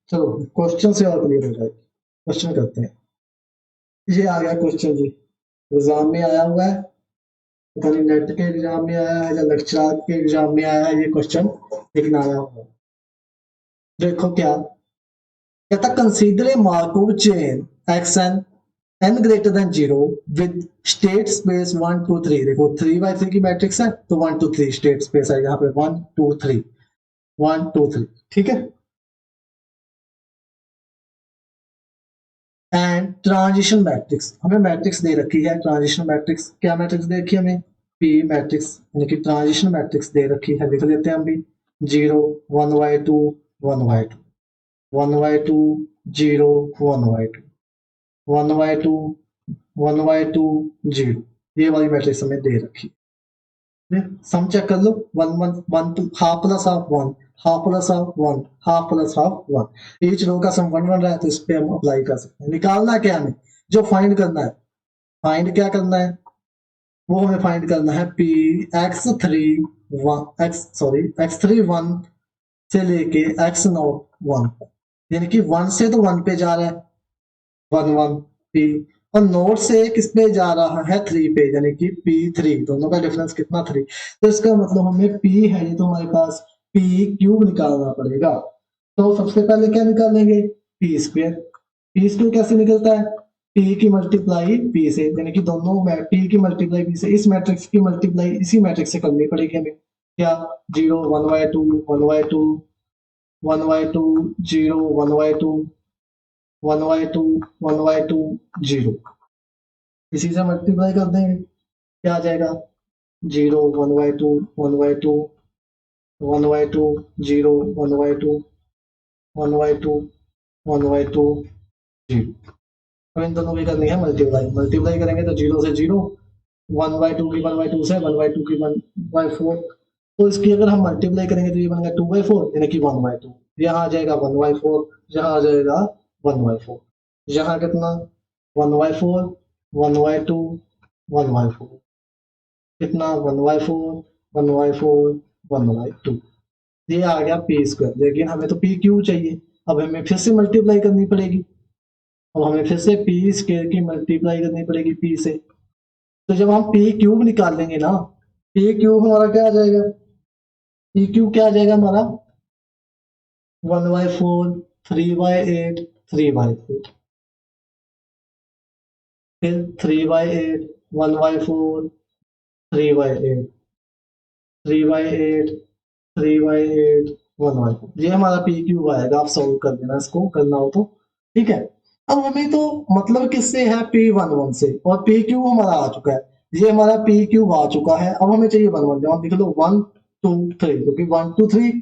चलो क्वेश्चन से और क्लियर हो जाए, क्वेश्चन करते हैं। ये आ गया क्वेश्चन जी, एग्जाम में आया हुआ है, पता नहीं नेट के एग्जाम में आया है या लेक्चर के एग्जाम में आया है, ये क्वेश्चन लिखना आया हुआ है। देखो क्या कहता, consider a Markov chain xn n greater than 0 with state space 1 2 3। देखो 3 by 3 की मैट्रिक्स है, तो 1 2 3 स्टेट स्पेस है यहाँ पे, 1 2 3 1 2 3, ठीक है। एंड ट्रांजिशन मैट्रिक्स, हमें मैट्रिक्स दे रखी है, ट्रांजिशन मैट्रिक्स। क्या मैट्रिक्स दे रखी है हमें, पी मैट्रिक्स, यानी कि ट्रांजिशन मैट्रिक्स दे रखी है। लिख लेते हैं हम भी, 0 1 by 2 1 by 2 1 by 2 0 1 by 2 1 by 2 1 by 2 0, ये वाली मैट्रिक्स हमें दे रखी है। सम चेक कर लो, 1 1 1 2 half plus half 1, half plus half 1, half plus half 1। Each row का सम 1 1 रहा है, तो इस पे हम अप्लाई कर सकते हैं। निकालना क्या हमें, जो फाइंड करना है, फाइंड क्या करना है, वो हमें फाइंड करना है p x3 1 x sorry x3 1 से लेके x नॉट 1, यानी कि 1 से तो 1 पे जा रहा है 1 1 p, और नोट से किस पे जा रहा है 3 पे, यानी कि p3, दोनों का डिफरेंस कितना 3। तो इसका मतलब हमें p है ये, तो हमारे पास p क्यूब निकालना पड़ेगा। तो सबसे पहले क्या निकालेंगे, p स्क्वायर। p स्क्वायर कैसे निकलता है, p की मल्टीप्लाई p से, यानी कि दोनों में p की मल्टीप्लाई p से, इस मैट्रिक्स की मल्टीप्लाई इसी मैट्रिक्स से करनी पड़ेगी हमें। क्या 0 1 by 2 1 by 2 1 by 2 0 1 by 2 1 by 2 1 by 2 0, इसी से मल्टीप्लाई कर देंगे, क्या आ जाएगा 0 1 by 2 1 by 2 1 by 2 0 1 by 2 1 by 2 1 by 2 0। अब इन दोनों की करनी है मल्टीप्लाई, मल्टीप्लाई करेंगे तो 0 से 0, 1 by 2 की 1 by 2 से 1 by 2 की 1 by 4, तो इसकी अगर हम मल्टीप्लाई करेंगे तो ये बनेगा 2 by 4, यानी कि 1 by 2। यहाँ आ जाएगा 1 by 4, यहाँ आ जाएगा 1 by 4, यहाँ कितना 1 by 4 1 by 2 1 by 4, कितना 1 by 4 1 by 4 1 by 2। ये आ गया पी स्क्वायर, लेकिन हमें तो पी क्यू चाहिए। अब हमें फिर से मल्टीप्लाई करनी पड़ेगी, अब हमें फिर से पी स्क्वायर की मल्टीप्लाई करनी पड़ेगी पी से। तो जब हम पी क्यूब निकाल लेंगे ना, पी क्यूब हमारा क्या आ जाएगा, पी क्यूब क्या आ जाएगा हमारा 1 by 4 3 by 8 3 by 4। फिर 3/8, 1/4, 3/8, 3/8, 3/8, 1/4, ये हमारा पी क्यूब आएगा। आप सॉल्व कर देना इसको, करना हो तो। ठीक है। अब हमें तो मतलब किससे है, P11 से, और पी क्यूब हमारा आ चुका है। ये हमारा पी क्यूब आ चुका है। अब हमें चाहिए 1 1, जब लिख लो 1 2 3, क्योंकि 1 2 3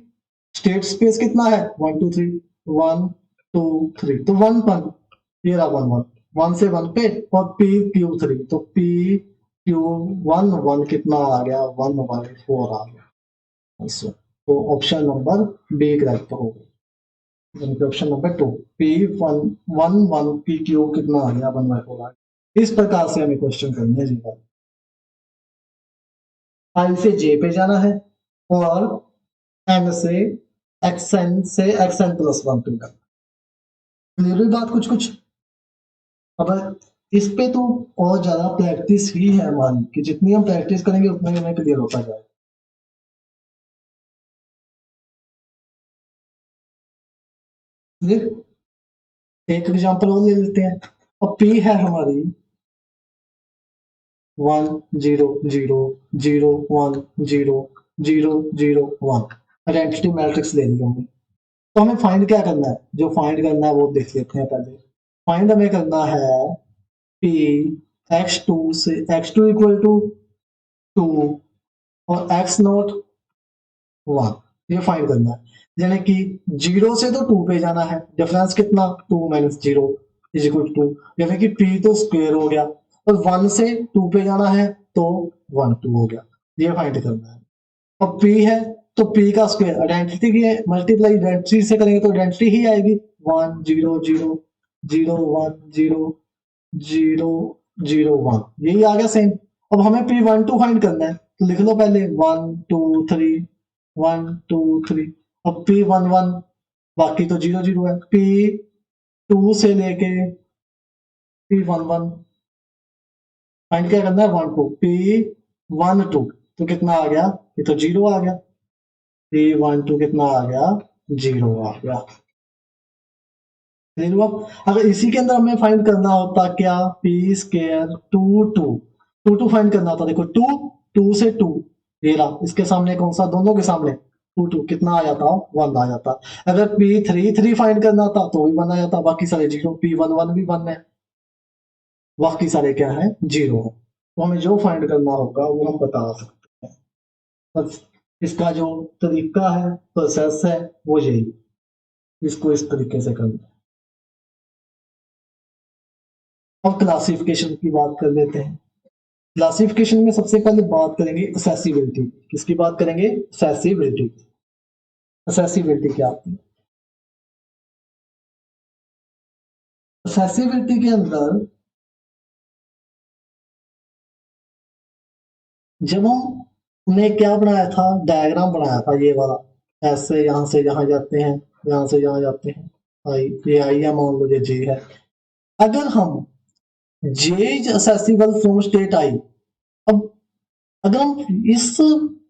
स्टेट स्पेस कितना है, 1 2 3, 1 2 3, तो 1 1, ये रहा 1 1, 1 से 1 पे, और पी क्यूब 3, तो पी क्यूब 1 1 कितना आ गया, 1/4 आ गया आंसर। तो ऑप्शन नंबर बी करेक्ट हो गया, यानी कि option number 2, P11 P cube कितना आ गया, 1/4 आ गया। इस प्रकार से हमें क्वेश्चन करने हैं जी। आई से जे पे जाना है, और एन से एक्सएन से XN+1 पे जाना है। क्लियर हुई बात कुछ कुछ। अब इस पे तो और ज्यादा प्रैक्टिस ही है हमारी, कि जितनी हम प्रैक्टिस करेंगे उतना ही हमें क्लियर होता जाएगा। क्लियर। एक एग्जांपल और ले लेते हैं। अब पी है हमारी 1 0 0 0 0 1 आइडेंटिटी मैट्रिक्स ले ली हमने। तो हमें फाइंड क्या करना है, जो फाइंड करना है वो देख लेते हैं पहले। फाइंड हमें करना है पी x2 से x2 इक्वल टू 2, और x0 1, ये फाइंड करना है। यानी कि 0 से तो 2 पे जाना है, डिफरेंस कितना, 2 - 0 इज इक्वल टू 2, यानी कि p तो स्क्वायर हो गया, और 1 से 2 पे जाना है तो 1 2 हो गया। ये फाइंड करना है। अब p है, तो p का स्क्वायर आइडेंटिटी की मल्टीप्लाई आइडेंटिटी से करेंगे तो आइडेंटिटी ही आएगी, 1 0 0 0 1 0 0 0 1, यही आ गया सेम। अब हमें P12 फाइंड करना है, तो लिख लो पहले 1 2 3 1 2 3। अब P11 बाकी तो 0 0 है, P2 से लेके P11 फाइंड क्या करना है, 1 2, P12 तो कितना आ गया, ये तो 0 आ गया। P12 कितना आ गया, 0 आ गया। क्लियर हुआ। अगर इसी के अंदर हमें फाइंड करना होता क्या, पी स्केयर 2 2 फाइंड करना होता, देखो 2 2 से 2, ये रहा, इसके सामने कौन सा, दोनों के सामने 2 2 कितना आ जाता, 1 आ जाता। अगर P3 फाइंड करना था तो भी 1 आ जाता, बाकी सारे 0, P11 भी 1 है, बाकी सारे क्या है, 0 है। तो हमें जो फाइंड करना होगा वो हम बता सकते हैं। बस इसका जो तरीका है, प्रोसेस है, वो यही, इसको इस तरीके से करना है। अब क्लासिफिकेशन की बात कर लेते हैं। क्लासिफिकेशन में सबसे पहले बात करेंगे असेसिबिलिटी। किसकी बात करेंगे, असेसिबिलिटी। असेसिबिलिटी क्या होती है, असेसिबिलिटी के अंदर जब हमने क्या बनाया था, डायग्राम बनाया था ये वाला, ऐसे यहाँ से यहाँ जाते हैं, यहाँ से यहाँ जाते हैं, आई ये आई है, मान लो ये जे है। अगर हम जे इज असेसिबल फ्रॉम स्टेट आई, अब अगर हम इस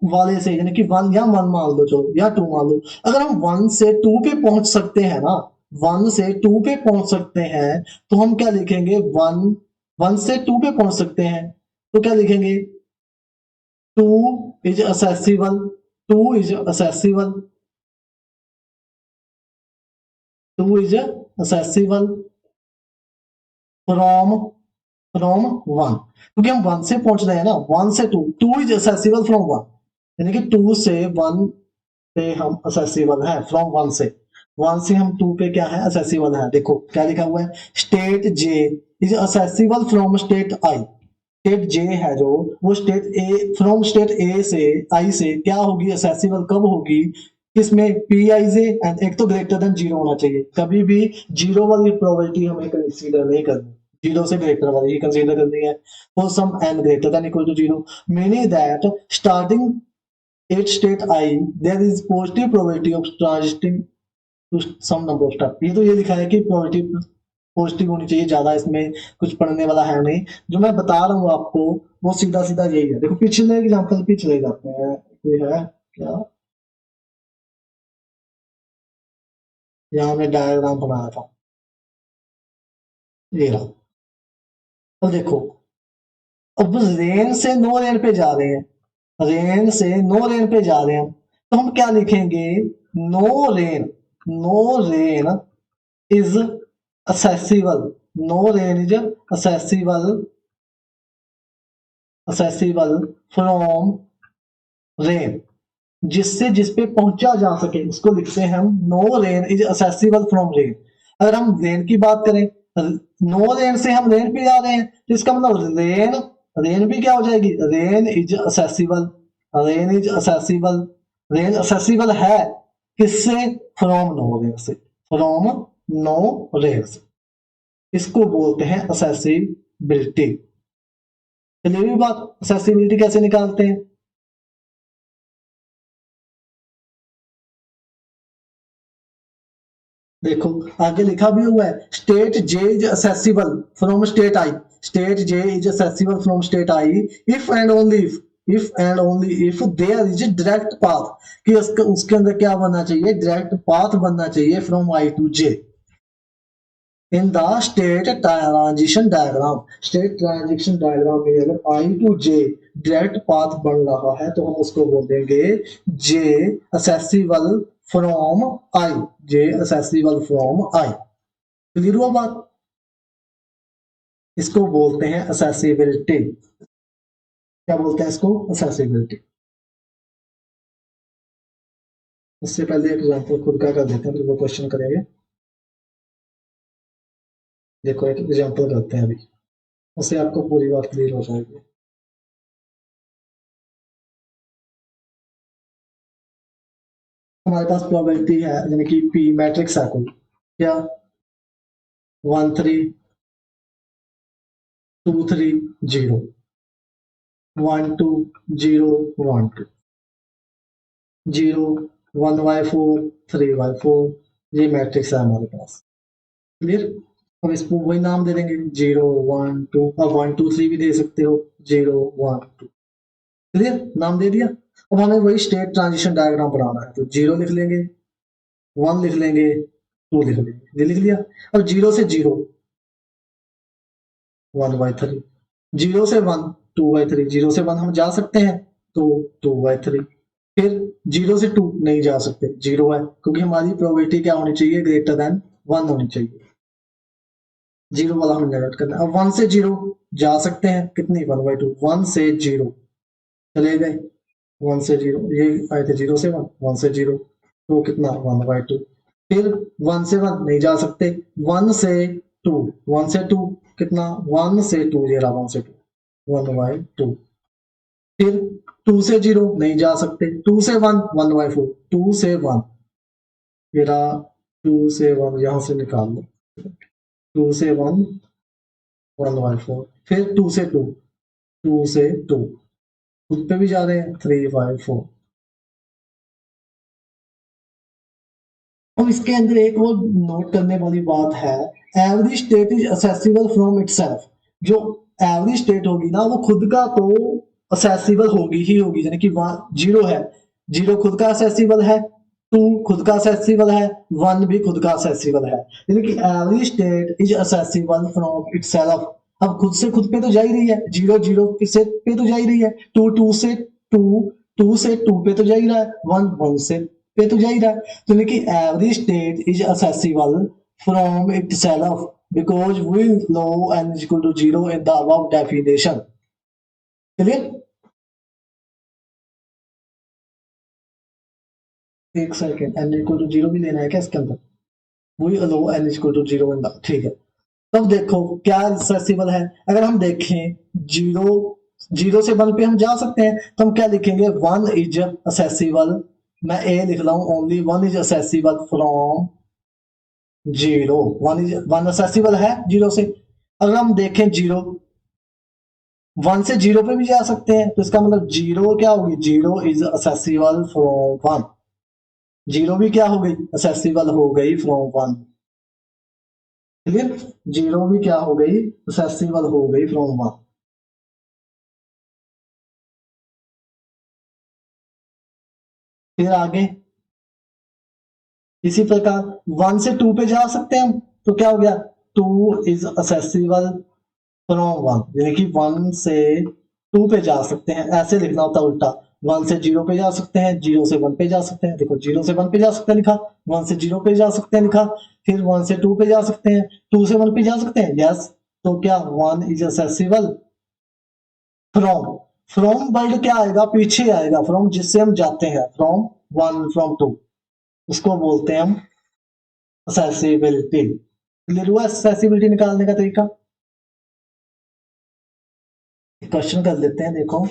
वाले से, यानी कि 1 या 1 मान लो, चलो या 2 मान लो, अगर हम 1 से 2 पे पहुंच सकते हैं ना, 1 से 2 पे पहुंच सकते हैं, तो हम क्या लिखेंगे, 1 1 से 2 पे पहुंच सकते हैं, तो क्या लिखेंगे, 2 is accessible, 2 is accessible, 2 is accessible from from 1, क्योंकि हम 1 से पहुंच रहे हैं ना, 1 से 2, 2 इज असेसिबल फ्रॉम 1, यानी कि 2 से 1 पे हम असेसिबल है, फ्रॉम 1 से, 1 से हम 2 पे क्या है, असेसिबल है। देखो क्या लिखा हुआ है, state J is accessible from state I. State J है जो, वो state A, from state A से, आई से क्या होगी, असेसिबल कब होगी, किसमें, पी आई से, एंड एक तो ग्रेटर देन 0 होना चाहिए। कभी भी 0 वाली प्रोबेबिलिटी हमें कंसीडर नहीं करनी, 0 से ग्रेटर वाली ही कंसीडर करनी है। For some n greater than equal to 0, meaning that starting at state i there is positive probability of transiting to some number of step. ये तो ये लिखा है कि प्रोबेबिलिटी पॉजिटिव होनी चाहिए, ज्यादा इसमें कुछ पढ़ने वाला है नहीं। जो मैं बता रहा हूँ आपको वो सीधा सीधा यही है। देखो पिछले एग्जांपल पे चले जाते हैं, ये है क्या, यहाँ मैं डायग्राम बनाया था, ये रहा। अब देखो, अब रेन से नो रेन पे जा रहे हैं, रेन से नो रेन पे जा रहे हैं, तो हम क्या लिखेंगे? No rain, no rain is accessible, no rain is accessible from rain, जिससे जिस पे पहुंचा जा सके उसको लिखते हैं हम no rain is accessible from rain. अगर हम रेन की बात करें, नो रेन से हम रेन पे जा रहे हैं, तो इसका मतलब रेन, रेन भी क्या हो जाएगी? Rain is accessible, rain is accessible, rain accessible है किससे? फ्रॉम नो रेन से, फ्रॉम नो रेन से। इसको बोलते हैं असेसिबिलिटी। चलिए बात, असेसिबिलिटी कैसे निकालते हैं? देखो, आगे लिखा भी हुआ है, state J is accessible from state I, state J is accessible from state i if and only if and only if there is direct path, कि उसके अंदर क्या बनना चाहिए? डायरेक्ट पाथ बनना चाहिए from I to J in the state transition diagram. State transition diagram में अगर I to J direct path बन रहा है तो हम उसको बोलेंगे J accessible from I, J accessible from I. Clear हुआ बात? इसको बोलते हैं असेसिबिलिटी। क्या बोलते हैं इसको? असेसिबिलिटी। उससे पहले एक एग्जाम्पल खुद का कर देते हैं, फिर वो क्वेश्चन करेंगे। देखो एक एग्जाम्पल करते हैं अभी, उससे आपको पूरी बात क्लियर हो जाएगी। हमारे पास प्रोबेबिलिटी है, यानी कि पी मैट्रिक्स है कोई, क्या 1 3 2 3 0 1 2 0 1 2 0 1/4 3/4, ये मैट्रिक्स है हमारे पास। क्लियर? अब इसको वही नाम दे देंगे 0 1 2, अब 1 2 3 भी दे सकते हो, 0 1 2। क्लियर? नाम दे दिया। अब हमें वही स्टेट ट्रांजिशन डायग्राम बनाना है, तो 0 लिख लेंगे, 1 लिख लेंगे, 2 लिख लेंगे, ये लिख लिया। अब 0 से 0 1/3, 0 से 1 2/3, 0 से 1 हम जा सकते हैं तो 2/3, फिर 0 से 2 नहीं जा सकते, 0 है, क्योंकि हमारी प्रोबेबिलिटी क्या होनी चाहिए? ग्रेटर देन 1 होनी चाहिए। 0 वाला हमें नेगलेक्ट करना है। अब 1 से 0 जा सकते हैं, कितनी? 1/2, 1 से 0 चले गए, 1 से 0 ये आए थे, 0 से 1, 1 से 0 तो कितना? 1/2। फिर 1 से 1 नहीं जा सकते, 1 से 2, 1 से 2 कितना? 1 से 2, ये रहा 1 से 2, 1/2। फिर 2 से 0 नहीं जा सकते, 2 से 1 1/4, 2 से 1 ये रहा, 2 से 1 यहां से निकाल लो, 2 से 1 1/4, फिर 2 से 2, 2 से 2 खुद पे भी जा रहे हैं, 3/4। अब इसके अंदर एक और नोट करने वाली बात है, every state is accessible from itself. जो एवरी स्टेट होगी ना, वो खुद का तो असेसिबल होगी ही होगी, यानी कि वहां 0 है, 0 खुद का असेसिबल है, 2 खुद का असेसिबल है, 1 भी खुद का असेसिबल है, यानी कि every state is accessible from itself. अब खुद से खुद पे तो जा ही रही है, 0 0 से पे तो जा ही रही है, 2 2 से 2 2 से 2 पे तो जा ही रहा है, 1 1 से पे तो जा ही रहा है। तो यानी every state is accessible from itself because we know n is equal to 0 in the above definition। Clear? एक सेकेंड, n इक्वल टू 0 भी लेना है क्या इसके अंदर? we allow n is equal to 0 in the, ठीक है। तब देखो क्या एक्सेसिबल है, अगर हम देखें 0 0 से 1 पे हम जा सकते हैं, तो हम क्या लिखेंगे? 1 इज accessible, मैं ए लिख रहा हूं, only 1 is accessible from 0, 1 is 1 accessible है 0 से। अगर हम देखें 0 1 से 0 पे भी जा सकते हैं, तो इसका मतलब 0 क्या होगी? 0 इज accessible फ्रॉम 1, 0 भी क्या हो गई? accessible हो गई फ्रॉम 1। क्लियर? 0 भी क्या हो गई? accessible हो गई फ्रॉम 1। फिर आगे इसी प्रकार 1 से 2 पे जा सकते हैं हम, तो क्या हो गया? 2 इज accessible फ्रॉम वन, यानी कि वन से टू पे जा सकते हैं, ऐसे लिखना होता है उल्टा। वन से जीरो पे जा सकते हैं, जीरो से वन पे जा सकते हैं, देखो जीरो से वन पे जा सकते हैं लिखा, वन से जीरो पे जा सकते हैं लिखा, फिर वन से टू पे जा सकते हैं, टू से वन पे जा सकते हैं, यस। तो क्या one is accessible from, from word क्या आएगा, पीछे आएगा, फ्रॉम जिससे हम जाते हैं, फ्रॉम वन फ्रॉम टू, उसको बोलते हैं हम एक्सेसिबिलिटी। क्लियर हुआ एक्सेसिबिलिटी निकालने का तरीका? क्वेश्चन कर लेते हैं, देखो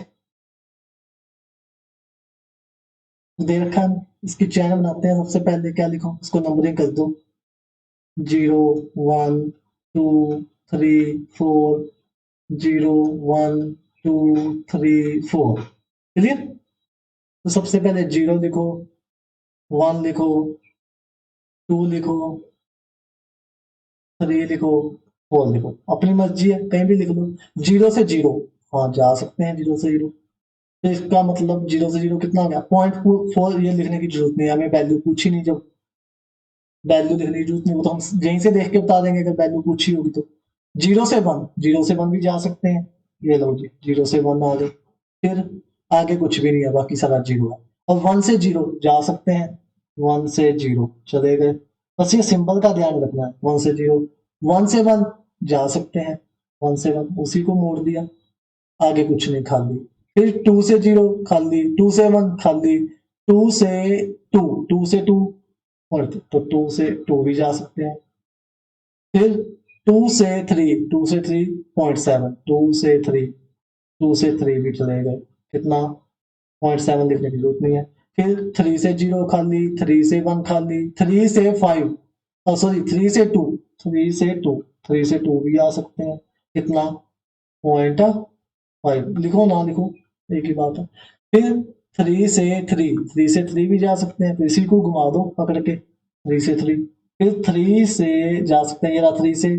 दे रखा है, इसकी चैन बनाते हैं। सबसे पहले क्या लिखो, इसको नंबरिंग कर दो, 0 1 2 3 4, 0 1 2 3 4। क्लियर? तो सबसे पहले जीरो लिखो, वन लिखो, टू लिखो, थ्री लिखो, फोर लिखो, अपनी मर्जी है कहीं भी लिख लो। जीरो से जीरो, हाँ जा सकते हैं जीरो से जीरो। तो इसका मतलब जीरो से जीरो कितना हो गया, 0.4। ये लिखने की जरूरत नहीं है, हमें वैल्यू पूछी नहीं, जब वैल्यू लिखने की जरूरत नहीं, वो तो हम यहीं से देख के बता देंगे अगर वैल्यू पूछी होगी तो। जीरो से वन, जीरो से वन भी जा सकते हैं, ये लो जी, जीरो से वन आ गए। फिर आगे कुछ भी नहीं है, बाकी सारा जीरो है। और वन से जीरो जा सकते हैं, वन से जीरो चले गए, बस ये सिंबल का ध्यान रखना है, वन से जीरो। वन से वन जा सकते हैं, वन से वन उसी को मोड़ दिया, आगे कुछ नहीं, खाली। फिर टू से जीरो खाली, टू से वन खाली, टू से टू, टू से टू, और तो टू से टू भी जा सकते हैं। फिर टू से थ्री 0.7, टू से थ्री भी चले गए, कितना, 0.7 लिखने की जरूरत नहीं है। फिर थ्री से जीरो खाली, थ्री से वन खाली, थ्री से फाइव, सॉरी थ्री से टू, थ्री से टू, थ्री से टू भी आ सकते हैं, कितना, 0.5 लिखो ना लिखो, एक ही बात है। फिर थ्री से थ्री, थ्री से थ्री भी जा सकते हैं, तो इसी को घुमा दो पकड़ के, थ्री से थ्री। फिर थ्री से जा सकते हैं, ये रहा थ्री से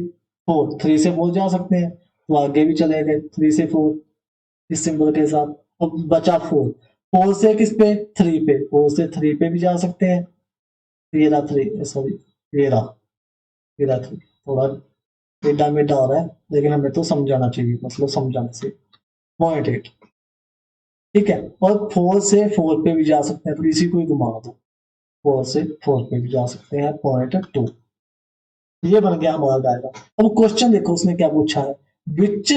फोर, थ्री से फोर जा सकते हैं, तो आगे भी चले गए थ्री से फोर इस सिंबल के साथ। अब बचा फोर, फोर से किस पे, थ्री पे, फोर से थ्री पे भी जा सकते हैं, ये रहा थ्री, सॉरी ये रहा थ्री। थोड़ा टेढ़ा मेढ़ा हो रहा है, लेकिन हमें तो समझाना चाहिए, मतलब समझाने से। 0.8, ठीक है। और फोर से फोर पे भी जा सकते हैं, तो इसी को ही घुमा दो, फोर से फोर पे भी जा सकते हैं, 0.2। ये बन गया हमारा डायग्राम। अब क्वेश्चन देखो उसने क्या पूछा है, which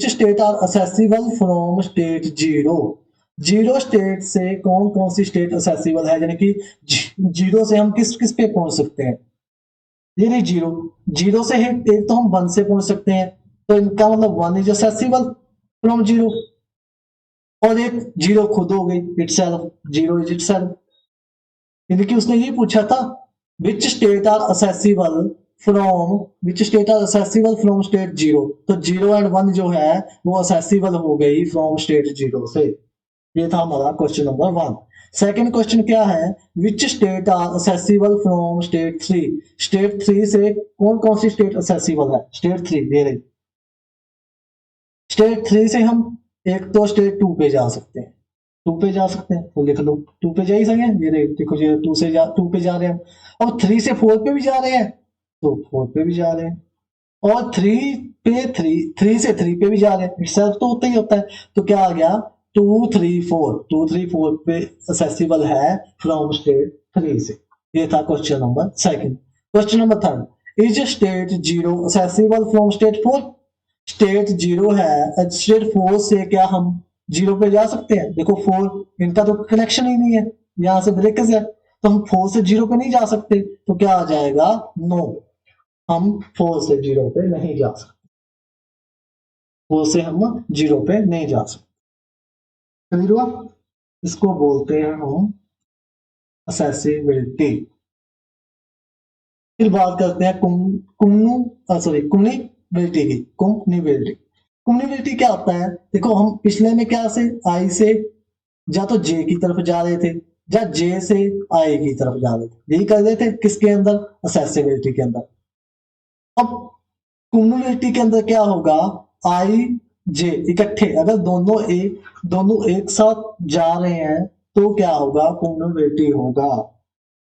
state are accessible from state zero. Zero state से कौन कौन सी स्टेट असेसिबल है, यानी कि जीरो से हम किस किस पे पहुंच सकते हैं। ये नहीं, जीरो, जीरो से है एक, तो हम वन से पहुंच सकते हैं, तो इनका मतलब one is accessible from zero, और एक जीरो खुद हो गई इटसेल्फ, जीरो इज इटसेल्फ। यानी कि उसने ये पूछा था, which state are accessible from, which state are accessible from state zero, तो जीरो एंड वन जो है वो असेसिबल हो गई फ्रॉम स्टेट जीरो से। ये था हमारा question number one. Second question क्या है, which state are accessible from state three. State three से कौन कौन सी स्टेट असेसिबल है, स्टेट थ्री दे रही, स्टेट थ्री से हम एक तो स्टेट टू पे जा सकते हैं, टू पे जा सकते हैं तो लिख लो, टू पे जा ही सके, ये देखो ये टू से जा, टू पे जा रहे हैं। अब थ्री से फोर पे भी जा रहे हैं, तो फोर पे भी जा रहे हैं, और थ्री पे थ्री, थ्री से थ्री पे भी जा रहे हैं, इटसेल्फ तो होता ही होता है। तो क्या आ गया, टू थ्री फोर पे असेसिबल है फ्रॉम स्टेट थ्री से। ये था question number second. Question number third, is state zero accessible from state four. State zero है, स्टेट फोर से क्या हम जीरो पे जा सकते हैं, देखो फोर इनका तो कनेक्शन ही नहीं है, यहाँ से ब्रेकर्स है, तो हम फोर से जीरो पे नहीं जा सकते, तो क्या आ जाएगा, नो, हम फोर से जीरो पे नहीं जा सकते, फोर से हम जीरो पे नहीं जा सकते। क्लियर हुआ? इसको बोलते हैं हम असेसिबिलिटी। फिर बात करते हैं कुम्युनिबिलिटी की। कुम्युनिबिलिटी क्या होता है, देखो हम पिछले में क्या से, आई से या तो जे की तरफ जा रहे थे, या जे से आई की तरफ जा रहे थे, यही कर रहे थे किसके अंदर, असेसिबिलिटी के अंदर। अब कुम्युनिबिलिटी के अंदर क्या होगा, आई जे इकट्ठे, अगर दोनों एक साथ जा रहे हैं तो क्या होगा, कुम्युनिबिलिटी होगा।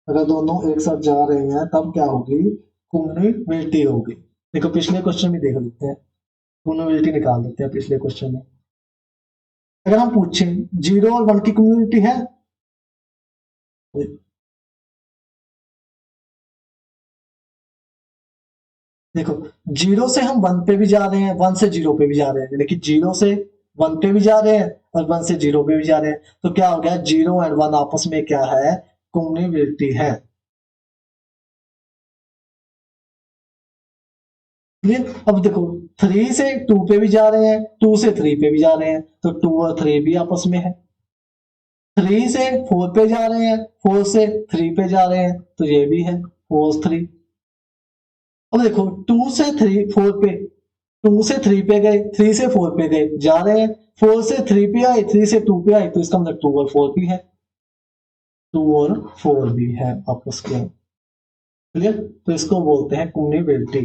अगर दोनों एक साथ जा रहे हैं तब क्या होगी, कुम्युनिबिलिटी होगी। देखो पिछले क्वेश्चन भी देख लेते हैं, कम्युनिटी निकाल देते हैं पिछले क्वेश्चन में। अगर हम पूछें 0 और 1 की कम्युनिटी है, देखो 0 से हम 1 पे भी जा रहे हैं, 1 से 0 पे भी जा रहे हैं, लेकिन 0 से 1 पे भी जा रहे हैं और 1 से 0 पे भी जा रहे हैं, तो क्या हो गया 0 एंड 1 आपस में क्या है, कम्युनिटी है। अब देखो 3 से 2 पे भी जा रहे हैं, 2 से 3 पे भी जा रहे हैं, तो 2 और 3 भी आपस में है। 3 से 4 पे जा रहे हैं, 4 से 3 पे जा रहे हैं, तो ये भी है 4 3। अब देखो 2 से 3 4 पे, 2 से 3 पे गए, 3 से 4 पे गए, जा रहे हैं, 4 से 3 पे आए, 3 से 2 पे आए, तो इसका मतलब 2 और 4 भी है, 2 और 4 भी है आपस में। क्लियर? तो इसको बोलते हैं कम्युनिटी।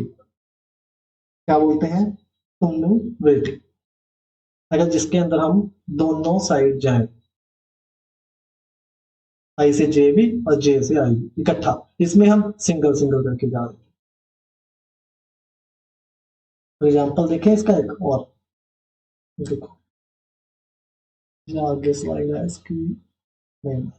क्या बोलते हैं? कम्युनिटी। अगर जिसके अंदर हम दोनों साइड जाएं, आई से जे भी और जे से आई भी इकट्ठा, इसमें हम सिंगल सिंगल करके जा रहे हैं। तो एग्जाम्पल देखें इसका एक और, देखो आगे स्लाइड है इसकी, नहीं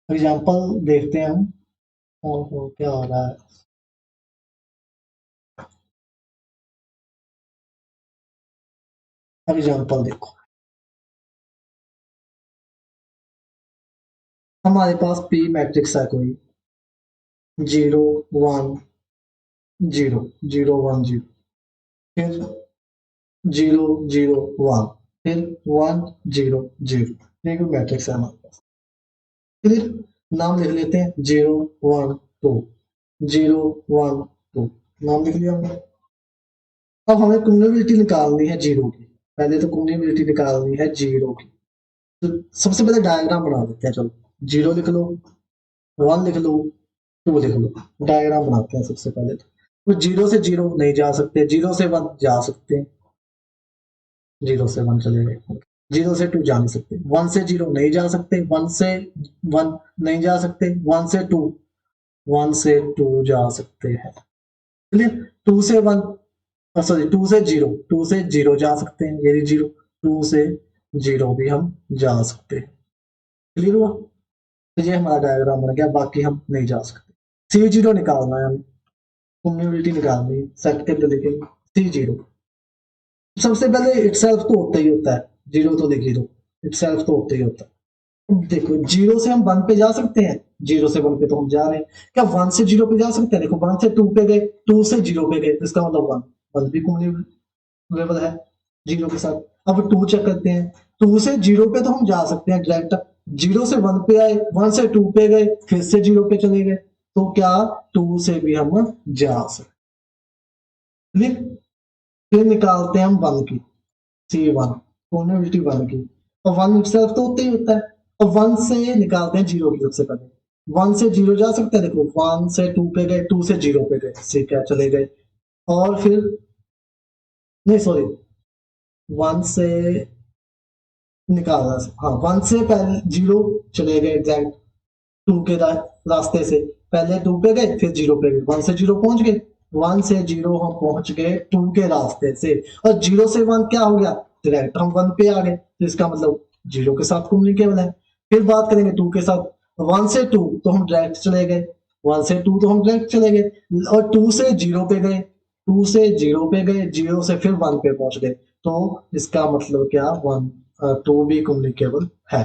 एग्जाम्पल देखते हैं हम। और क्या हो रहा है, एग्जाम्पल देखो, हमारे पास पी मैट्रिक्स है कोई, 0 1 0 0 1 0, फिर 0 0 1, फिर 1 0 0, ये कोई मैट्रिक्स है हमारे पास। फिर नाम लिख लेते हैं 0 1 2, 0 1 2, नाम लिख लिया हमने। अब हमें कम्युनिटी निकालनी है जीरो की, पहले तो कम्युनिटी निकालनी है जीरो की, तो सबसे पहले डायग्राम बना देते हैं। चलो 0 लिख लो, 1 लिख लो, 2 लिख लो, डायग्राम बनाते हैं सबसे पहले। तो 0 से 0 नहीं जा सकते, 0 से 1 जा सकते हैं, 0 से 1 चले गए, 0 से 2 जा नहीं सकते, 1 से 0 नहीं जा सकते, 1 से 1 नहीं जा सकते, 1 से 2, 1 से 2 जा सकते हैं। चलिए 2 से 1, सॉरी 2 से 0, 2 से 0 जा सकते हैं, ये 0, 2 से 0 भी हम जा सकते हैं। क्लियर हुआ? तो ये हमारा डायग्राम बन गया, बाकी हम नहीं जा सकते। C0 निकालना है हमें, कम्युनिटी निकालनी है, सेट करके लिखेंगे C0। सबसे पहले इटसेल्फ तो होता ही होता है, 0 तो लिख ही दो, इटसेल्फ तो होता ही होता है। देखो 0 से हम 1 पे जा सकते हैं, 0 से 1 पे तो हम जा रहे हैं, क्या 1 से 0 पे जा सकते हैं? देखो 1 से 2 पे गए, 2 से 0 पे गए, तो इसका मतलब 1 भी कम्युनिकेबल है 0 के साथ। अब 2 चेक करते हैं, 2 से 0 पे तो हम जा सकते हैं डायरेक्ट, 0 से 1 पे आए, 1 से 2 पे गए, फिर से 0 पे चले गए, तो क्या 2 से भी हम जा सकते। फिर निकालते हैं हम 1 की, C1 कम्युनिटी 1 की, और 1 इटसेल्फ तो होता ही होता है। और 1 से निकालते हैं 0 की, सबसे पहले 1 से 0 जा सकते हैं, देखो 1 से 2 पे गए, 2 से 0 पे गए, ठीक है चले गए, और फिर नहीं सॉरी 1 से निकालना, हाँ 1 से पहले 0 चले गए एग्जैक्ट, 2 के रास्ते से पहले 2 पे गए, फिर 0 पे गए, 1 से 0 पहुंच गए, 1 से 0 हम पहुंच गए 2 के रास्ते से, और 0 से 1 क्या हो गया, डायरेक्ट हम 1 पे आ गए, तो इसका मतलब 0 के साथ कम्युनिकेबल है। फिर बात करेंगे 2 के साथ, 1 से 2 तो हम डायरेक्ट चले गए, 1 से 2 तो हम डायरेक्ट चले गए, और 2 से 0 पे गए, 2 से 0 पे गए, 0 से फिर 1 पे पहुंच गए, तो इसका मतलब क्या 1 2 भी कम्युनिकेबल है।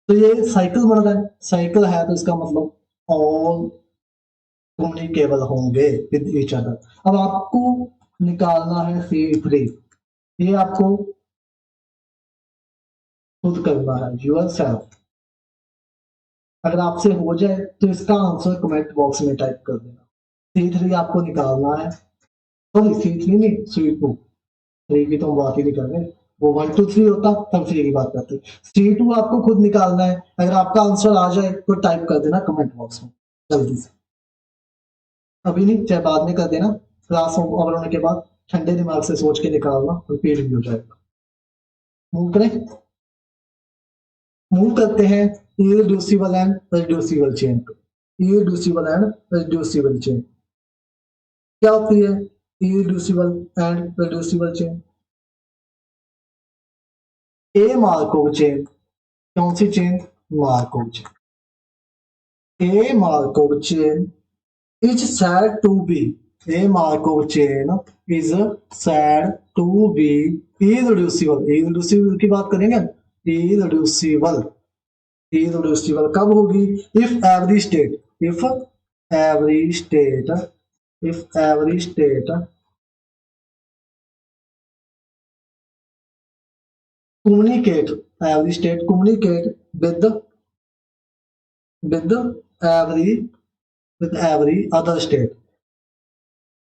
तो ये साइकिल बन रहा है, साइकिल है तो इसका मतलब ऑल कम्युनिकेबल होंगे विद ईच अदर। अब आपको निकालना है C3, ये आपको खुद करना है यूर सेल्फ। अगर आपसे हो जाए तो इसका आंसर कमेंट बॉक्स में टाइप कर देना। C3 आपको निकालना है, सॉरी C3 नहीं C2, 3 की तो हम बात ही नहीं कर रहे, वो 1 2 3 होता तब 3 की बात करते। C2 आपको खुद निकालना है, अगर आपका आंसर आ जाए तो टाइप कर देना कमेंट बॉक्स में जल्दी से, अभी नहीं चाहे बाद में कर देना, क्लास ओवर होने के बाद ठंडे दिमाग से सोच के निकालना, रिपीट भी हो जाएगा। मूव करें, मूव करते हैं इररिड्यूसिबल एंड रिड्यूसिबल चेन पे। Irreducible and reducible chain. क्या होती है irreducible and reducible chain? A Markov chain, कौन सी chain? Markov chain. A Markov chain is said to be a Markov chain is said to be irreducible. Irreducible की बात करेंगे, irreducible, irreducible कब होगी? If every state, if every state, if every state communicate, every state communicate with every with every other state,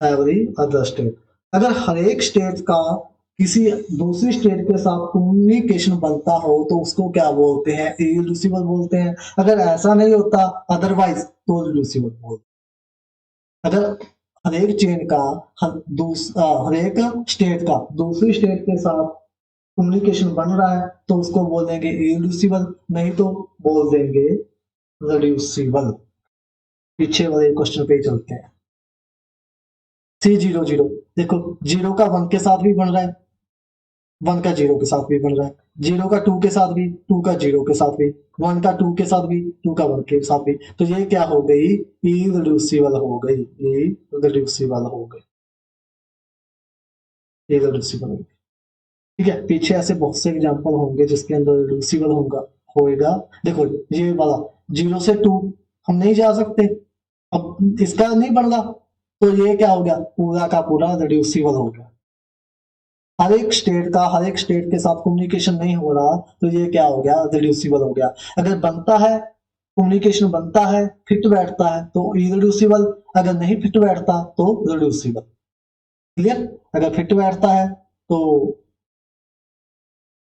every other state। अगर हर एक state का किसी दूसरी स्टेट के साथ कम्युनिकेशन बनता हो तो उसको क्या बोलते हैं? इरिड्यूसिबल बोलते हैं। अगर ऐसा नहीं होता अदरवाइज तो रिड्यूसिबल बोलते हैं। अगर हर एक चेन का हर एक स्टेट का दूसरी स्टेट के साथ कम्युनिकेशन बन रहा है तो उसको बोल देंगे इरिड्यूसिबल, नहीं तो बोल देंगे रिड्यूसिबल। पीछे वाले क्वेश्चन पे चलते हैं। C00 देखो, 0 का 1 के साथ भी बन रहा है, 1 का 0 के साथ भी बन रहा है, 0 का 2 के साथ भी, 2 का 0 के साथ भी, 1 का 2 के साथ भी, 2 का 1 के साथ भी। तो ये क्या हो गई? इरिड्यूसिबल हो गई, इरिड्यूसिबल हो गई, इरिड्यूसिबल हो गई। ठीक है, पीछे ऐसे बहुत से एग्जांपल होंगे जिसके अंदर रिड्यूसिबल होएगा। देखो ये वाला 0 से 2 हम नहीं जा सकते, अब इसका नहीं बन रहा तो ये क्या हो गया? पूरा का पूरा रिड्यूसिबल हो गया। हर एक स्टेट का हर एक स्टेट के साथ कम्युनिकेशन नहीं हो रहा तो ये क्या हो गया? रिड्यूसिबल हो गया। अगर बनता है, कम्युनिकेशन बनता है, फिट बैठता है तो इरिड्यूसिबल, अगर नहीं फिट बैठता तो रिड्यूसिबल। क्लियर? अगर फिट बैठता है तो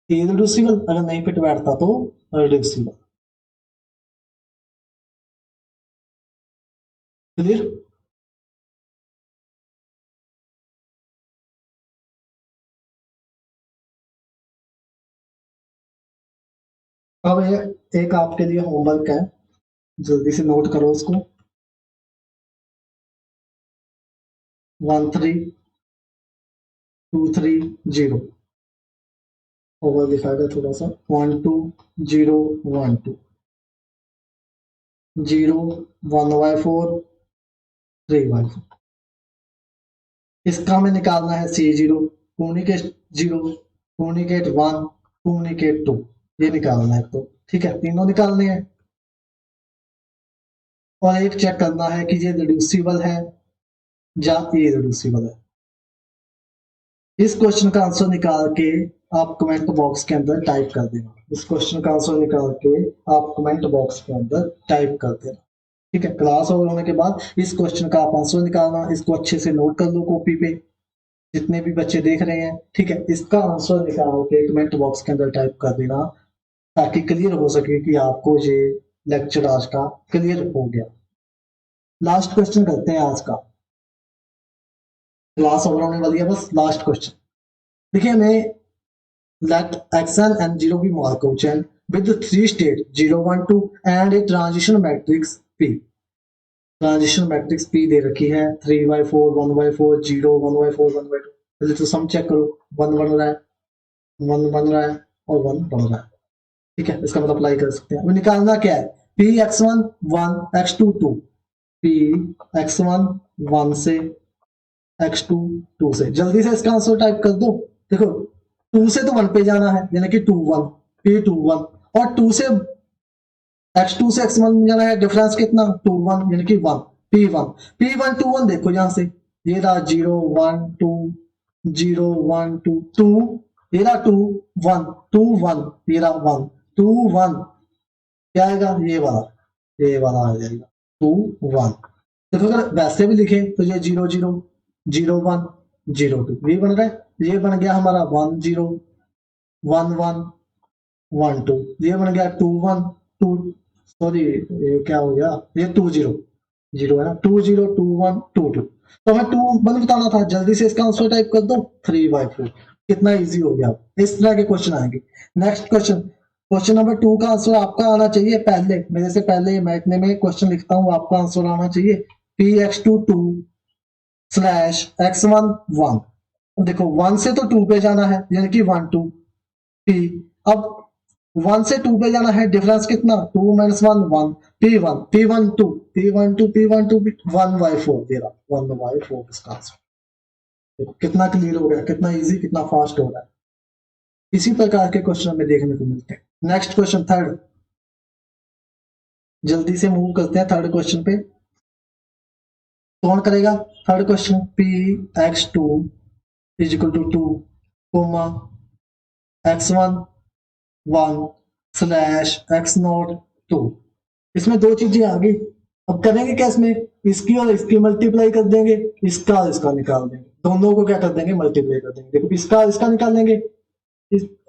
इरिड्यूसिबल, अगर नहीं फिट बैठता तो रिड्यूसिबल। क्लियर? अब एक आपके लिए होमवर्क है, जल्दी से नोट करो उसको। 13230 ओवर दिखाएगा थोड़ा सा। 12012 0 1/4 3/4। इसका हमें निकालना है C0, कम्युनिकेट 0, कम्युनिकेट 1, कम्युनिकेट 2, ये निकालना है। तो ठीक है, तीनों निकालने हैं और एक चेक करना है कि ये रिड्यूसिबल है या इरिड्यूसिबल है। इस क्वेश्चन का आंसर निकाल के आप कमेंट बॉक्स के अंदर टाइप कर देना। इस क्वेश्चन का आंसर निकाल के आप कमेंट बॉक्स के अंदर टाइप कर देना। ठीक है, क्लास ओवर होने के बाद इस क्वेश्चन का आप आंसर निकालना, इसको अच्छे से नोट कर लो कॉपी पे, जितने भी बच्चे देख रहे हैं। ठीक है, इसका आंसर निकाल के कमेंट बॉक्स के अंदर टाइप कर देना ताकि क्लियर हो सके कि आपको ये लेक्चर आज का क्लियर हो गया। लास्ट क्वेश्चन करते हैं आज का, क्लास ओवर होने वाली है, बस लास्ट क्वेश्चन। देखिए हमें let xn and 0 be Markov chain with the 3 state 0 1 2 and a transition matrix P। Transition matrix P दे रखी है 3/4 1/4 0 1/4 1/2। पहले तो सम चेक करो, 1 बन रहा है, 1 बन रहा है और 1 बन रहा है। ठीक है, इसका मतलब अप्लाई कर सकते हैं। अब निकालना क्या है? P x1 1 x2 2, P x1 1 से x2 2 से। जल्दी से इसका आंसर टाइप कर दो। देखो 2 से तो 1 पे जाना है, यानी कि 2 1, P 2 1, और 2 से x2 से x1 जाना है, डिफरेंस कितना? 2 1, यानी कि 1, P1 P1 2 1। देखो यहां से ये रहा 0 1 2 0 1 2 2, ये रहा 2 1 2 1, ये रहा 1 2 1। क्या आएगा? ये वाला आ जाएगा 2 1। देखो अगर वैसे भी लिखे तो ये 0 0 0 1 0 2, ये बन रहा है। ये बन गया हमारा 1 0 1 1 1 2, ये बन गया 2 1 2, सॉरी ये क्या हो गया? ये 2 0 0 है ना, 2 0 2 1 2 2। तो हमें 2 1 बताना था। जल्दी से इसका आंसर टाइप कर दो 3/4। कितना इजी हो गया। इस तरह के क्वेश्चन आएंगे। नेक्स्ट क्वेश्चन, क्वेश्चन नंबर 2 का आंसर आपका आना चाहिए पहले, मेरे से पहले मैं इतने में क्वेश्चन लिखता हूँ, आपका आंसर आना चाहिए p x two two slash x one one. देखो 1 से तो 2 पे जाना है, यानी कि 1 2 पी। अब 1 से 2 पे जाना है, डिफरेंस कितना 2 minus 1 1 P1 P1 2 P1 2 P1 2 1 by 4 दे रहा 1 बाई 4 इसका आंसर। देखो कितना क्लियर हो गया, कितना इजी, कितना फास्ट हो रहा है। इसी प्रकार के क्वेश्चन हमें देखने को मिलते हैं। नेक्स्ट क्वेश्चन थर्ड, जल्दी से मूव करते हैं थर्ड क्वेश्चन पे। कौन करेगा third question? P x two is equal to 2 comma x one one slash x naught 2। इसमें दो चीजें आ गई। अब करेंगे क्या इसमें? इसकी और इसकी मल्टीप्लाई कर देंगे, इसका और इसका निकाल देंगे, दोनों को क्या कर देंगे मल्टीप्लाई कर देंगे। देखो इसका और इसका निकाल लेंगे,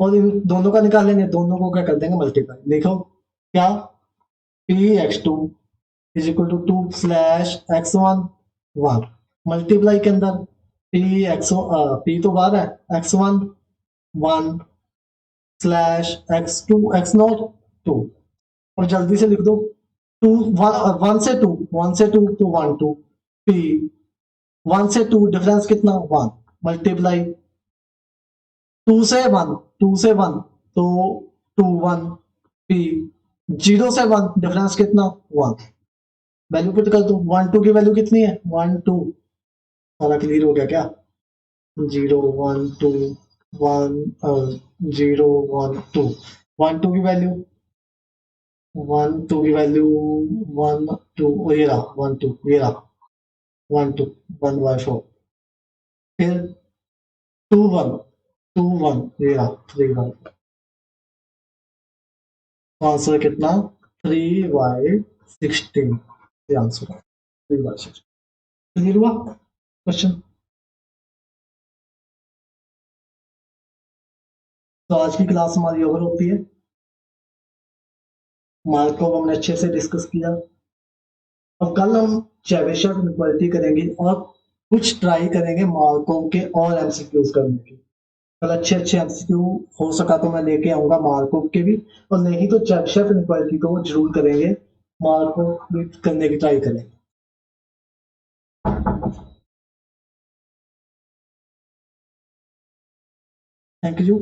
और इन दोनों का निकाल लेंगे, दोनों को क्या कर देंगे मल्टीप्लाई। देखो क्या, p x two is equal to 2 slash x one one multiply के अंदर पी एक्स पी तो बाहर है, x one one slash x two x naught 2। और जल्दी से लिख दो, टू वन से टू, वन से टू तो वन टू पी, वन से टू डिफरेंस कितना 1 मल्टीप्लाई, टू से वन तो 2 1 पी, 0 से 1 डिफरेंस कितना 1, वैल्यू पुट कर दो। 1 2 की वैल्यू कितनी है 1 2। सारा क्लियर हो गया क्या? 0 1 2 1 0 1 2, 1 2 की वैल्यू 1 2 की वैल्यू 1 2, ये रहा 1 2, ये रहा 1 2 1 बाय 4, फिर 2 1 2 1, ये रहा 3 1। आंसर कितना 3 बाय 16, ये आंसर है 3 बाय 16। क्लियर हुआ क्वेश्चन? तो आज की क्लास हमारी ओवर होती है। मार्को हमने अच्छे से डिस्कस किया। अब कल हम चेबीशेव इनक्वालिटी करेंगे और कुछ ट्राई करेंगे मार्को के और एमसीक्यूज करने की। कल अच्छे अच्छे एमसीक्यू हो सका तो मैं लेके आऊंगा मार्को के भी, और नहीं तो चेबीशेव इनक्वालिटी को जरूर करेंगे, मार्को भी करने की ट्राई करेंगे। Thank you.